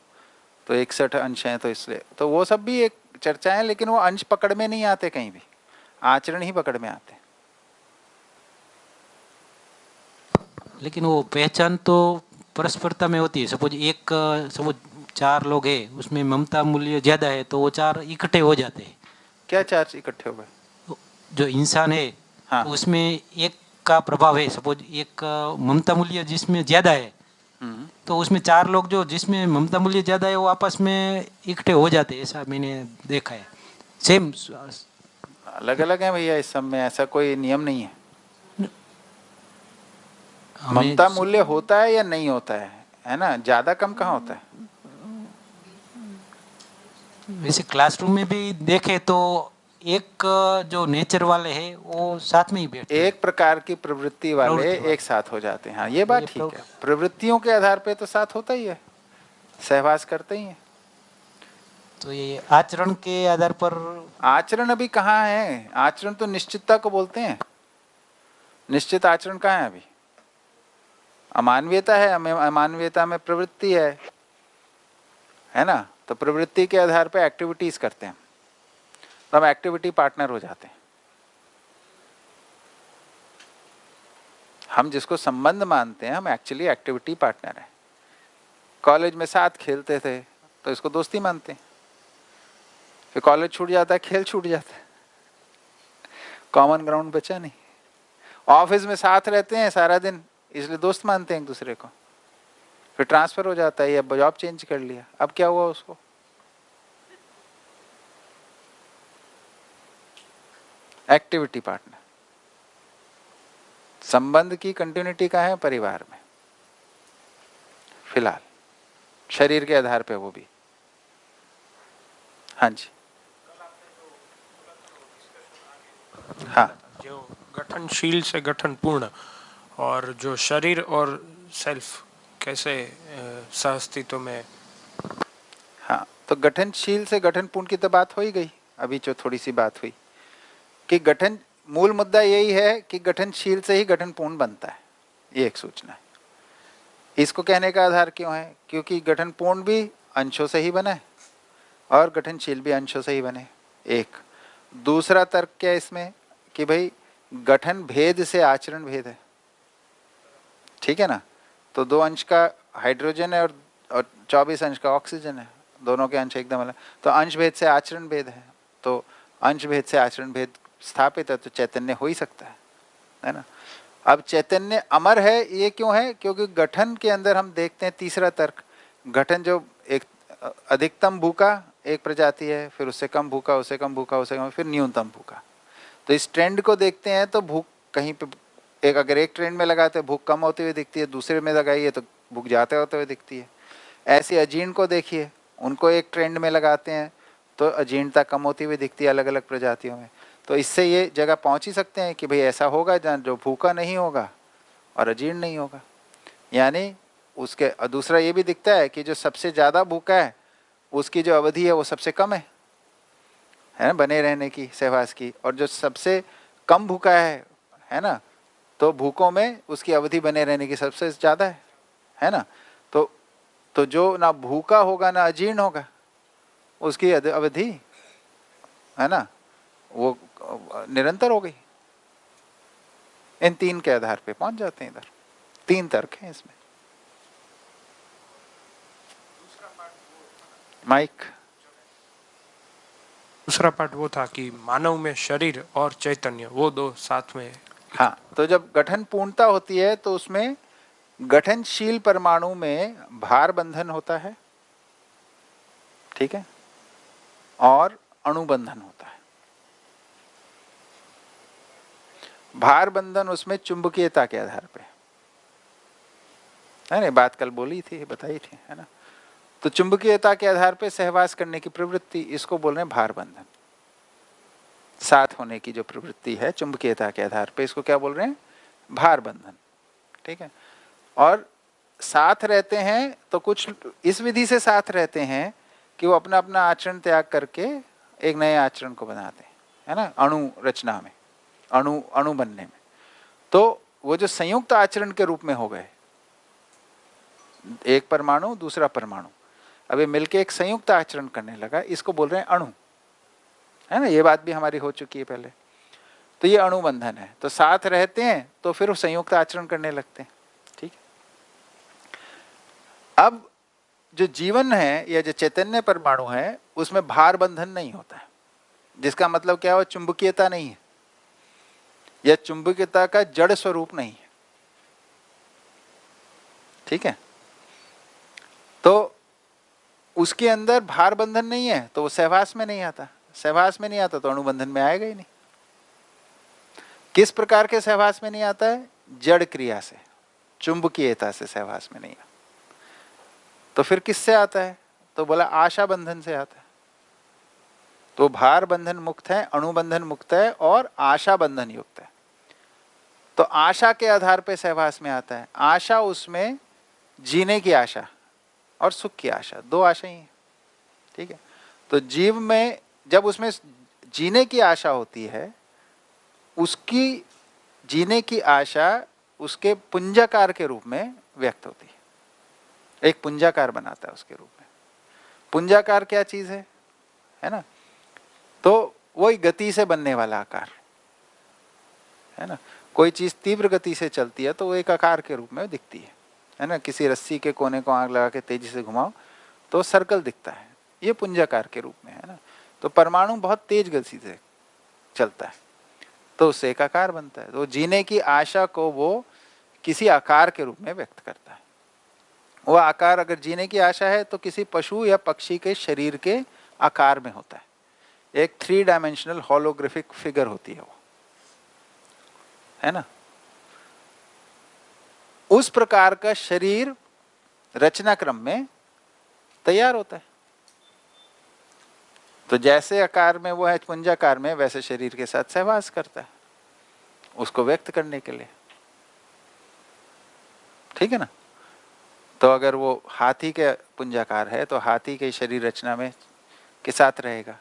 तो 61 अंश हैं, तो इसलिए तो वो सब भी एक चर्चा है, लेकिन वो अंश पकड़ में नहीं आते कहीं भी, आचरण ही पकड़ में आते। लेकिन वो पहचान तो परस्परता में होती है। सपोज 4 लोग हैं, उसमें ममता मूल्य ज्यादा है तो वो 4 इकट्ठे हो जाते हैं। क्या 4 इकट्ठे हो गए? जो इंसान है, हाँ, उसमें एक का प्रभाव है। सपोज एक ममता मूल्य जिसमें ज्यादा है, तो उसमें 4 लोग जो जिसमें ममता मूल्य ज्यादा है वो आपस में इकट्ठे हो जाते हैं, ऐसा मैंने देखा है। सेम अलग अलग है भैया, इस सब में ऐसा कोई नियम नहीं है। ममता मूल्य होता है या नहीं होता है ना, ज्यादा कम कहाँ होता है। वैसे क्लासरूम में भी देखे तो एक जो नेचर वाले हैं वो साथ में ही बैठते हैं। एक प्रकार की प्रवृत्ति वाले एक साथ हो जाते हैं। हाँ, ये बात ठीक है। प्रवृत्तियों के आधार पे तो साथ होता ही है, सहवास करते ही है। तो ये आचरण के आधार पर, आचरण अभी कहाँ है? आचरण तो निश्चितता को बोलते हैं। निश्चित आचरण कहाँ है अभी? अमानवीयता है, अमानवीयता में प्रवृत्ति है ना। तो प्रवृत्ति के आधार पे एक्टिविटीज करते हैं, तो हम एक्टिविटी पार्टनर हो जाते हैं। हम जिसको संबंध मानते हैं, हम एक्चुअली एक्टिविटी पार्टनर हैं। कॉलेज में साथ खेलते थे तो इसको दोस्ती मानते हैं, फिर कॉलेज छूट जाता है, खेल छूट जाता है, कॉमन ग्राउंड बचा नहीं। ऑफिस में साथ रहते हैं सारा दिन, इसलिए दोस्त मानते हैं एक दूसरे को। फिर ट्रांसफर हो जाता है, या जॉब चेंज कर लिया, अब क्या हुआ उसको? Activity partner. संबंध की कंटिन्यूटी का है परिवार में फिलहाल, शरीर के आधार पे वो भी। हाँ जी, हाँ। जो गठनशील से गठन पूर्ण, और जो शरीर और सेल्फ कैसे सहअस्तित्व में। हाँ, तो गठनशील से गठन पूर्ण की तो बात हो ही गई अभी, जो थोड़ी सी बात हुई कि गठन, मूल मुद्दा यही है कि गठनशील से ही गठन पूर्ण बनता है, ये एक सूचना है। इसको कहने का आधार क्यों है? क्योंकि गठन पूर्ण भी अंशों से ही बना है और गठनशील भी अंशों से ही बने। एक दूसरा तर्क क्या है इसमें कि भाई गठन भेद से आचरण भेद है, ठीक है ना। तो 2 अंश का हाइड्रोजन है और 24 अंश का ऑक्सीजन है, दोनों के अंश एकदम अलग, तो अंश भेद से आचरण भेद है। तो अंश भेद से आचरण भेद स्थापित है, तो चैतन्य हो ही सकता है ना। अब चैतन्य अमर है, ये क्यों है? क्योंकि गठन के अंदर हम देखते हैं, तीसरा तर्क, गठन जो एक अधिकतम भूखा एक प्रजाति है, फिर उससे कम भूखा, उससे कम भूखा, उससे कम, फिर न्यूनतम भूखा। तो इस ट्रेंड को देखते हैं तो भूख कहीं पे अगर एक ट्रेंड में लगाते हैं भूख कम होती हुई दिखती है, दूसरे में लगाइए तो भूख जाते होते हुए दिखती है। ऐसे अजीर्ण को देखिए, उनको एक ट्रेंड में लगाते हैं तो अजीर्णता कम होती हुई दिखती है अलग अलग प्रजातियों में। तो इससे ये जगह पहुंच ही सकते हैं कि भाई ऐसा होगा जहाँ जो भूखा नहीं होगा और अजीर्ण नहीं होगा। यानी उसके दूसरा ये भी दिखता है कि जो सबसे ज़्यादा भूखा है उसकी जो अवधि है वो सबसे कम है ना, बने रहने की सहवास की, और जो सबसे कम भूखा है ना, तो भूखों में उसकी अवधि बने रहने की सबसे ज़्यादा है ना। तो जो ना भूखा होगा ना अजीर्ण होगा उसकी अवधि है ना वो निरंतर हो गई। इन तीन के आधार पे पहुंच जाते हैं। इधर तीन तर्क हैं इसमें। माइक। दूसरा पार्ट वो था कि मानव में शरीर और चैतन्य वो दो साथ में। हाँ, तो जब गठन पूर्णता होती है तो उसमें गठनशील परमाणु में भार बंधन होता है, ठीक है, और अणुबंधन होता है। भार बंधन उसमें चुंबकीयता के आधार पे है ना, बात कल बोली थी, बताई थी, है ना। तो चुंबकीयता के आधार पे सहवास करने की प्रवृत्ति, इसको बोल रहे हैं भार बंधन। साथ होने की जो प्रवृत्ति है चुंबकीयता के आधार पे, इसको क्या बोल रहे हैं, भार बंधन, ठीक है। और साथ रहते हैं तो कुछ इस विधि से साथ रहते हैं कि वो अपना अपना आचरण त्याग करके एक नए आचरण को बनाते हैं, है ना, अणु रचना में, अणु बनने में। तो वो जो संयुक्त आचरण के रूप में हो गए, एक परमाणु दूसरा परमाणु अभी मिलके एक संयुक्त आचरण करने लगा, इसको बोल रहे हैं अणु, है ना। ये बात भी हमारी हो चुकी है पहले। तो ये अणु बंधन है। तो साथ रहते हैं तो फिर वो संयुक्त आचरण करने लगते हैं, ठीक है। अब जो जीवन है या जो चैतन्य परमाणु है उसमें भार बंधन नहीं होता है, जिसका मतलब क्या है, चुंबकीयता नहीं है या चुंबकीयता का जड़ स्वरूप नहीं है, ठीक है। तो उसके अंदर भार बंधन नहीं है तो वो सहवास में नहीं आता, सहवास में नहीं आता तो अणुबंधन में आएगा ही नहीं। किस प्रकार के सहवास में नहीं आता है, जड़ क्रिया से, चुंबकीयता से सहवास में नहीं आता। तो फिर किससे आता है, तो बोला आशा बंधन से आता है। तो भार बंधन मुक्त है, अणुबंधन मुक्त है और आशा बंधन युक्त है। तो आशा के आधार पे सहवास में आता है। आशा उसमें जीने की आशा और सुख की आशा, दो आशा ही है, ठीक है। तो जीव में जब उसमें जीने की आशा होती है, उसकी जीने की आशा उसके पुंजाकार के रूप में व्यक्त होती है, एक पुंजाकार बनाता है उसके रूप में। पुंजाकार क्या चीज है ना, तो वही गति से बनने वाला आकार है ना। कोई चीज तीव्र गति से चलती है तो वो एक आकार के रूप में दिखती है ना। किसी रस्सी के कोने को आग लगा के तेजी से घुमाओ तो सर्कल दिखता है, ये पुंजाकार के रूप में है ना। तो परमाणु बहुत तेज गति से चलता है तो उससे एक आकार बनता है। तो जीने की आशा को वो किसी आकार के रूप में व्यक्त करता है। वो आकार अगर जीने की आशा है तो किसी पशु या पक्षी के शरीर के आकार में होता है, एक 3 डायमेंशनल होलोग्राफिक फिगर होती है वो, है ना। उस प्रकार का शरीर रचना क्रम में तैयार होता है। तो जैसे आकार में वो है पुंजाकार में, वैसे शरीर के साथ सहवास करता है उसको व्यक्त करने के लिए, ठीक है ना। तो अगर वो हाथी के पुंजाकार है तो हाथी के शरीर रचना में के साथ रहेगा,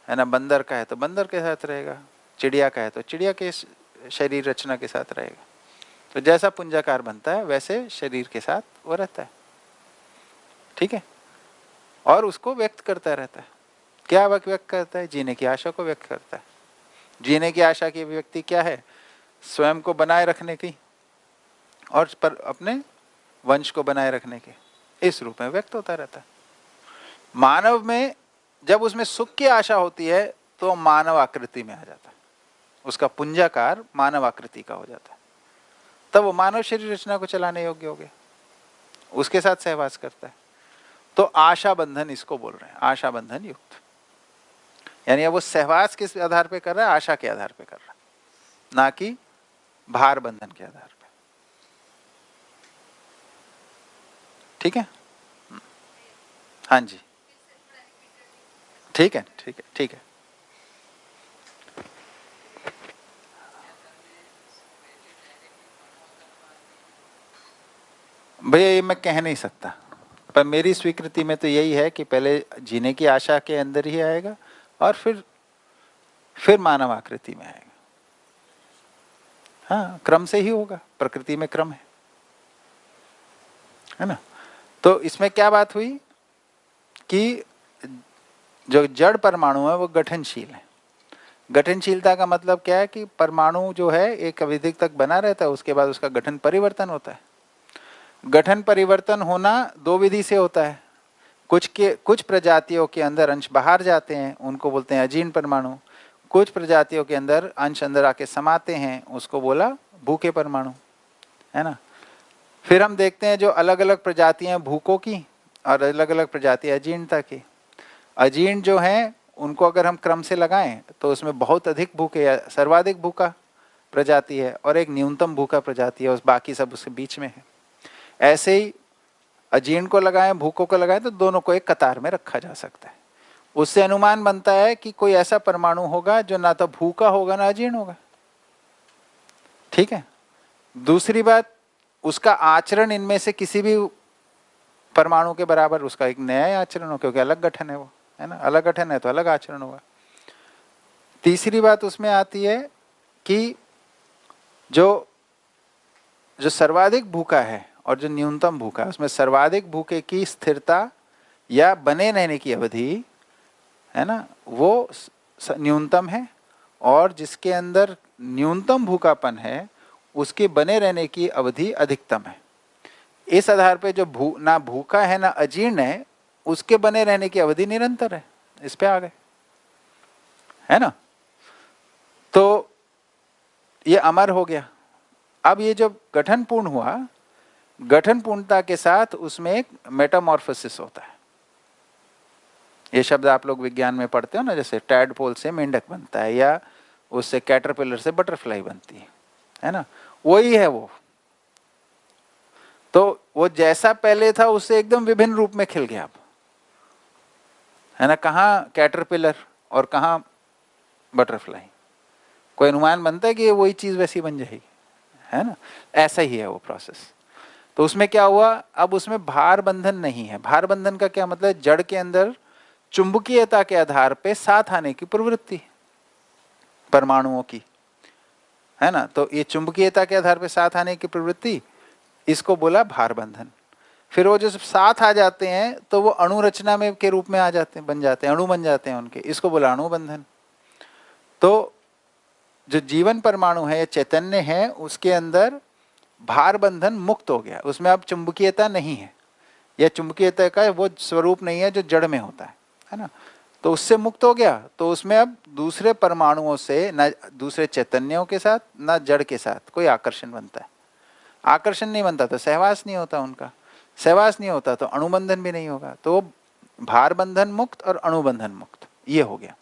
है ना। बंदर का है तो बंदर के साथ रहेगा, चिड़िया का है तो चिड़िया के शरीर रचना के साथ रहेगा। तो जैसा पुंजाकार बनता है वैसे शरीर के साथ वो रहता है, ठीक है। और उसको व्यक्त करता रहता है। क्या व्यक्त करता है, जीने की आशा को व्यक्त करता है। जीने की आशा की अभिव्यक्ति क्या है, स्वयं को बनाए रखने की और पर अपने वंश को बनाए रखने के, इस रूप में व्यक्त होता रहता है। मानव में जब उसमें सुख की आशा होती है तो मानव आकृति में आ जाता है, उसका पुंजाकार मानव आकृति का हो जाता है, तब वो मानव शरीर रचना को चलाने योग्य हो गया, उसके साथ सहवास करता है। तो आशा बंधन इसको बोल रहे हैं, आशा बंधन युक्त। यानी वो सहवास किस आधार पे कर रहा है? आशा के आधार पे कर रहा है, ना कि भार बंधन के आधार पे। ठीक है, हाँ जी, ठीक है ठीक है ठीक है। भैया ये मैं कह नहीं सकता, पर मेरी स्वीकृति में तो यही है कि पहले जीने की आशा के अंदर ही आएगा और फिर मानव आकृति में आएगा। हाँ, क्रम से ही होगा, प्रकृति में क्रम है ना। तो इसमें क्या बात हुई कि जो जड़ परमाणु है वो गठनशील है। गठनशीलता का मतलब क्या है कि परमाणु जो है एक अवधि तक बना रहता है, उसके बाद उसका गठन परिवर्तन होता है। गठन परिवर्तन होना दो विधि से होता है। कुछ प्रजातियों के अंदर अंश बाहर जाते हैं, उनको बोलते हैं अजीर्ण परमाणु। कुछ प्रजातियों के अंदर अंश अंदर आके समाते हैं, उसको बोला भूखे परमाणु, है ना। फिर हम देखते हैं जो अलग अलग प्रजातियां भूकों की और अलग अलग प्रजातियां अजीर्णता की। अजीर्ण जो हैं उनको अगर हम क्रम से लगाएं तो उसमें बहुत अधिक भूखे या सर्वाधिक भूखा प्रजाति है और एक न्यूनतम भूखा प्रजाति है, उस बाकी सब उसके बीच में है। ऐसे ही अजीर्ण को लगाएं, भूखों को लगाएं तो दोनों को एक कतार में रखा जा सकता है। उससे अनुमान बनता है कि कोई ऐसा परमाणु होगा जो ना तो भूखा होगा ना अजीर्ण होगा। ठीक है। दूसरी बात, उसका आचरण इनमें से किसी भी परमाणु के बराबर उसका एक नया आचरण हो, क्योंकि अलग गठन है वो, है ना। अलग गठन है तो अलग आचरण होगा। तीसरी बात उसमें आती है कि जो सर्वाधिक भूखा है और जो न्यूनतम भूखा है, उसमें सर्वाधिक भूखे की स्थिरता या बने रहने की अवधि, है ना, वो न्यूनतम है, और जिसके अंदर न्यूनतम भूखापन है उसके बने रहने की अवधि अधिकतम है। इस आधार पे जो ना भूखा है ना अजीर्ण है, उसके बने रहने की अवधि निरंतर है। इस पे आ गए, है ना। तो ये अमर हो गया। अब ये जो गठन पूर्ण हुआ, गठन पूर्णता के साथ उसमें एक मेटामॉर्फोसिस होता है। ये शब्द आप लोग विज्ञान में पढ़ते हो ना, जैसे टैडपोल से मेंढक बनता है या उससे कैटरपिलर से बटरफ्लाई बनती है ना, वही है वो। तो वो जैसा पहले था उससे एकदम विभिन्न रूप में खिल गया अब, है ना। कहाँ कैटरपिलर और कहाँ बटरफ्लाई, कोई अनुमान बनता है कि ये वही चीज वैसी बन जाएगी, है ना। ऐसा ही है वो प्रोसेस। तो उसमें क्या हुआ, अब उसमें भार बंधन नहीं है। भार बंधन का क्या मतलब, जड़ के अंदर चुंबकीयता के आधार पे साथ आने की प्रवृत्ति परमाणुओं की, है ना। तो ये चुंबकीयता के आधार पे साथ आने की प्रवृत्ति, इसको बोला भार बंधन। फिर वो जो साथ आ जाते हैं तो वो अणु रचना में के रूप में आ जाते हैं, बन जाते हैं, अणु बन जाते हैं उनके, इसको बोला अणु बंधन। तो जो जीवन परमाणु है, चैतन्य है, उसके अंदर भार बंधन मुक्त हो गया। उसमें अब चुंबकीयता नहीं है, या चुंबकीयता का वो स्वरूप नहीं है जो जड़ में होता है ना। तो उससे मुक्त हो गया, तो उसमें अब दूसरे परमाणुओं से, ना दूसरे चैतन्यों के साथ ना जड़ के साथ कोई आकर्षण बनता है। आकर्षण नहीं बनता तो सहवास नहीं होता उनका, सहवास नहीं होता तो अणुबंधन भी नहीं होगा। तो भार बंधन मुक्त और अणुबंधन मुक्त, ये हो गया।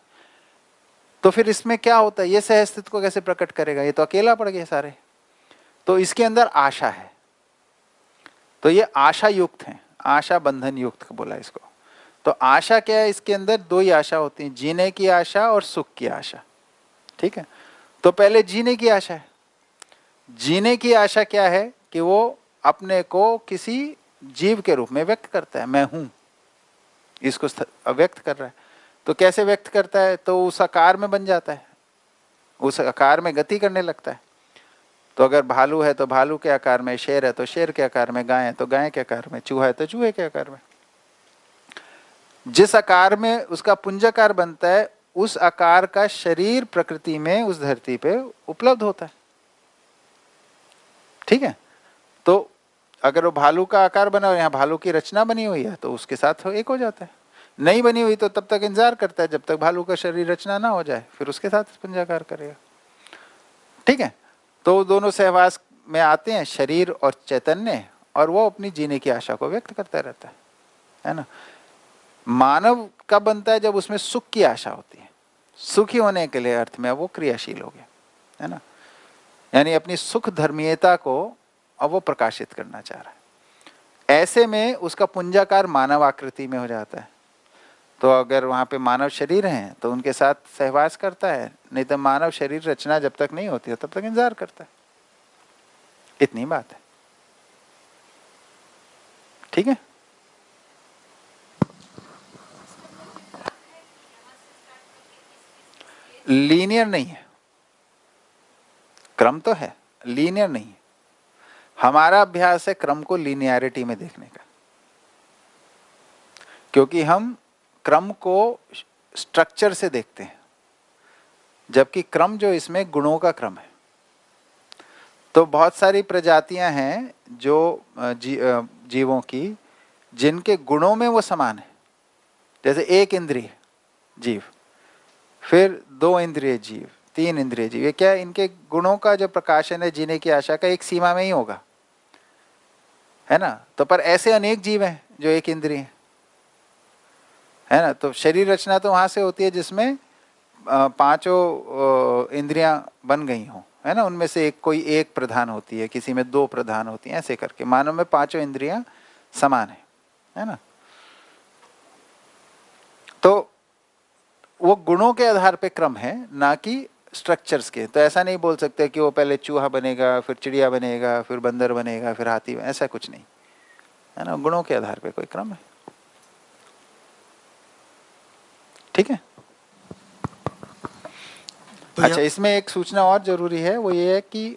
तो फिर इसमें क्या होता है, ये सह अस्तित्व को कैसे प्रकट करेगा, ये तो अकेला पड़ गया सारे। तो इसके अंदर आशा है, तो ये आशा युक्त है, आशा बंधन युक्त बोला इसको। तो आशा क्या है, इसके अंदर दो ही आशा होती है, जीने की आशा और सुख की आशा। ठीक है। तो पहले जीने की आशा है। जीने की आशा क्या है कि वो अपने को किसी जीव के रूप में व्यक्त करता है, मैं हूं, इसको व्यक्त कर रहा है। तो कैसे व्यक्त करता है, तो उस आकार में बन जाता है, उस आकार में गति करने लगता है। तो अगर भालू है तो भालू के आकार में, शेर है तो शेर के आकार में, गाय है तो गाय के आकार में, चूहा है तो चूहे के आकार में। जिस आकार में उसका पुंजाकार बनता है, उस आकार का शरीर प्रकृति में उस धरती पे उपलब्ध होता है। ठीक है। तो अगर वो भालू का आकार बना और यहाँ भालू की रचना बनी हुई है तो उसके साथ एक हो जाता है। नहीं बनी हुई तो तब तक इंतजार करता है जब तक भालू का शरीर रचना ना हो जाए, फिर उसके साथ पुंजाकार करेगा। ठीक है। तो दोनों सहवास में आते हैं शरीर और चैतन्य, और वो अपनी जीने की आशा को व्यक्त करता रहता है ना। मानव कब बनता है? जब उसमें सुख की आशा होती है। सुखी होने के लिए अर्थ में वो क्रियाशील हो गया, है ना। यानी अपनी सुख धर्मीयता को अब वो प्रकाशित करना चाह रहा है। ऐसे में उसका पुंजाकार मानव आकृति में हो जाता है। तो अगर वहाँ पे मानव शरीर हैं तो उनके साथ सहवास करता है, नहीं तो मानव शरीर रचना जब तक नहीं होती है तब तक इंतजार करता है। इतनी बात है, ठीक है। लीनियर नहीं है, क्रम तो है, लीनियर नहीं है। हमारा अभ्यास है क्रम को लीनियरिटी में देखने का, क्योंकि हम क्रम को स्ट्रक्चर से देखते हैं, जबकि क्रम जो इसमें गुणों का क्रम है। तो बहुत सारी प्रजातियां हैं जो जीवों की, जिनके गुणों में वो समान है। जैसे एक इंद्रिय जीव, फिर 2 इंद्रिय जीव, 3 इंद्रिय जीव, ये क्या है? इनके गुणों का जो प्रकाशन है जीने की आशा का एक सीमा में ही होगा, है ना। तो पर ऐसे अनेक जीव हैं जो एक इंद्रिय है ना। तो शरीर रचना तो वहां से होती है जिसमें 5 इंद्रियां बन गई हों, है ना। उनमें से कोई एक प्रधान होती है, किसी में 2 प्रधान होती हैं, ऐसे करके मानव में 5 इंद्रियां समान है ना। तो वो गुणों के आधार पे क्रम है, ना कि स्ट्रक्चर्स के। तो ऐसा नहीं बोल सकते कि वो पहले चूहा बनेगा, फिर चिड़िया बनेगा, फिर बंदर बनेगा, फिर हाथी, ऐसा कुछ नहीं, है ना। गुणों के आधार पे कोई क्रम है, ठीक है। अच्छा, इसमें एक सूचना और जरूरी है, वो ये है कि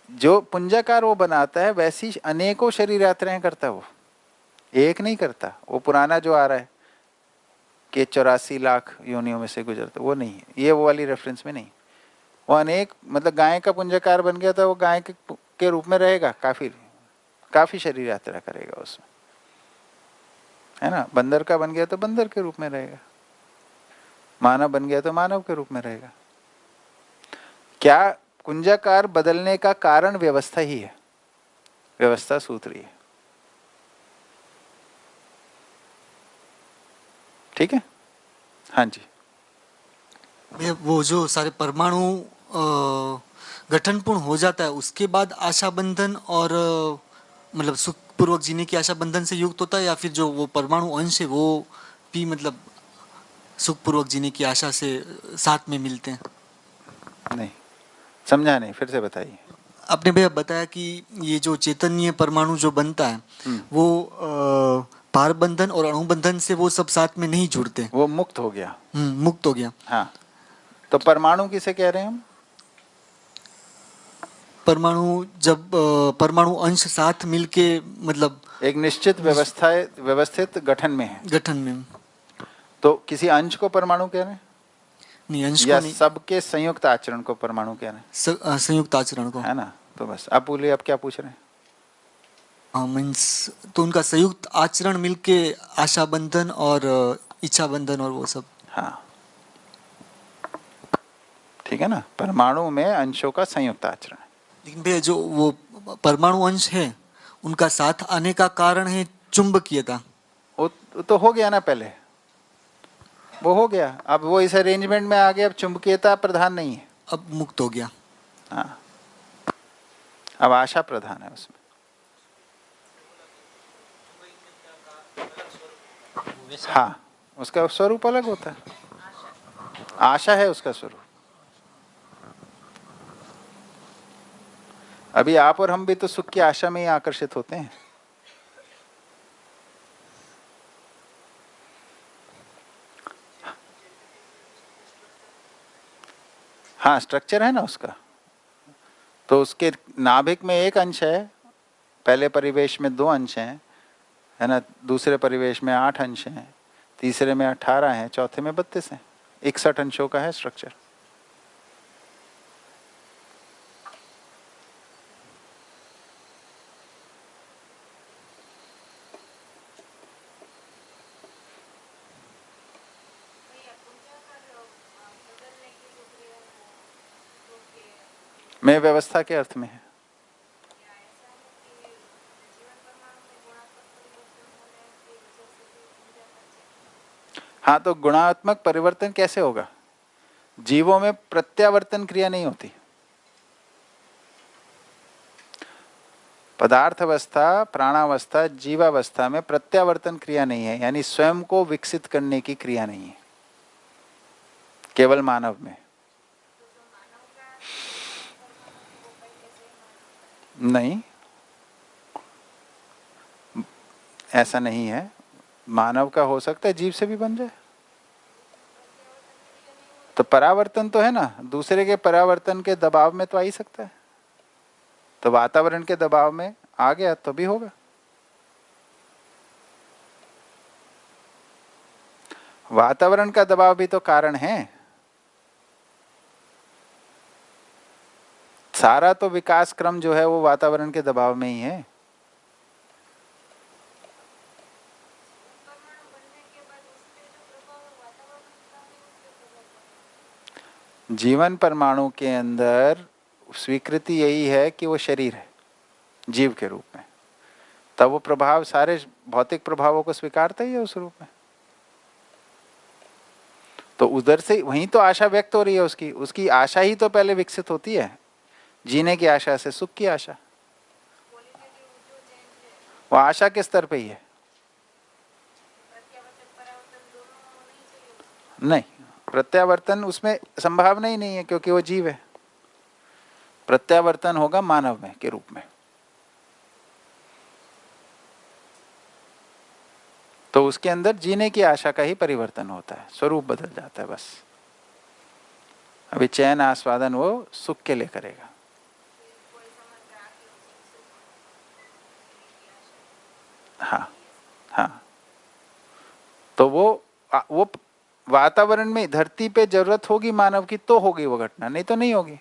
जो पुंजाकार वो बनाता है वैसी अनेकों शरीर यात्राएं करता है वो, एक नहीं करता। वो पुराना जो आ रहा है कि 84 लाख योनियों में से गुजरता, वो नहीं है, ये वो वाली रेफरेंस में नहीं। वो अनेक, मतलब गाय का पुंजाकार बन गया था, वो गाय के रूप में रहेगा, काफी शरीर यात्रा करेगा उसमें, है ना। बंदर का बन गया तो बंदर के रूप में रहेगा, मानव बन गया तो मानव के रूप में रहेगा। क्या कुंजाकार बदलने का कारण व्यवस्था ही है, व्यवस्था सूत्र ही है, ठीक है। हाँ जी। भैया वो जो सारे परमाणु गठनपूर्ण हो जाता है उसके बाद आशा बंधन और मतलब सुखपूर्वक जीने की आशा बंधन से युक्त होता है, या फिर जो वो परमाणु अंश है वो भी मतलब सुखपूर्वक जीने की आशा से साथ में मिलते हैं? नहीं समझा, नहीं, फिर से बताइए। आपने भैया बताया कि ये जो चैतन्य परमाणु जो बनता है वो पार बंधन और अणुबंधन से वो सब साथ में नहीं जुड़ते, वो मुक्त हो गया। मुक्त हो गया। हाँ, तो परमाणु किसे कह रहे हैं हम? परमाणु जब परमाणु अंश साथ मिलके मतलब एक निश्चित व्यवस्थित गठन में है, गठन में, तो किसी अंश को परमाणु कह रहे हैं? नहीं, अंश या को नहीं, सबके संयुक्त आचरण को परमाणु कह रहे हैं? संयुक्त आचरण को, है ना। तो बस अब बोलिए, आप क्या पूछ रहे हैं? मीन्स तो उनका संयुक्त आचरण मिलके आशा बंधन और इच्छा बंधन और वो सब। हाँ ठीक है ना, परमाणु में अंशों का संयुक्त आचरण है। लेकिन भैया जो वो परमाणु अंश है उनका साथ आने का कारण है चुंबकीयता। वो तो हो गया ना, पहले वो हो गया, अब वो इस अरेंजमेंट में आ गया, अब चुंबकीयता प्रधान नहीं है, अब मुक्त हो गया। हाँ, अब आशा प्रधान है उसमें। हाँ, उसका स्वरूप अलग होता है, आशा है उसका स्वरूप। अभी आप और हम भी तो सुख की आशा में ही आकर्षित होते हैं। हाँ, स्ट्रक्चर है ना उसका। तो उसके नाभिक में एक अंश है, पहले परिवेश में 2 अंश हैं, है ना, दूसरे परिवेश में 8 अंश हैं, तीसरे में 18 हैं, चौथे में 32 हैं। 61 अंशों का है स्ट्रक्चर। में व्यवस्था के अर्थ में है। हाँ, तो गुणात्मक परिवर्तन कैसे होगा? जीवों में प्रत्यावर्तन क्रिया नहीं होती। पदार्थ अवस्था, प्राणावस्था, जीवावस्था में प्रत्यावर्तन क्रिया नहीं है, यानी स्वयं को विकसित करने की क्रिया नहीं है, केवल मानव में। नहीं, ऐसा नहीं है। मानव का हो सकता है, जीव से भी बन जाए। तो परावर्तन तो है ना, दूसरे के परावर्तन के दबाव में तो आ ही सकता है। तो वातावरण के दबाव में आ गया तो भी होगा। वातावरण का दबाव भी तो कारण है। सारा तो विकास क्रम जो है वो वातावरण के दबाव में ही है। जीवन परमाणु के अंदर स्वीकृति यही है कि वो शरीर है जीव के रूप में, तब वो प्रभाव सारे भौतिक प्रभावों को स्वीकारता ही है उस रूप में। तो उधर से वहीं तो आशा व्यक्त हो रही है उसकी। उसकी आशा ही तो पहले विकसित होती है, जीने की आशा से सुख की आशा। वो आशा के स्तर पे ही है। नहीं, प्रत्यावर्तन उसमें संभावना ही नहीं है क्योंकि वो जीव है। प्रत्यावर्तन होगा मानव में के रूप में। तो उसके अंदर जीने की आशा का ही परिवर्तन होता है, स्वरूप बदल जाता है बस। अभी चैन आस्वादन वो सुख के लिए करेगा। हाँ हाँ, तो वो वातावरण में, धरती पे जरूरत होगी मानव की तो होगी वो घटना, नहीं तो नहीं होगी।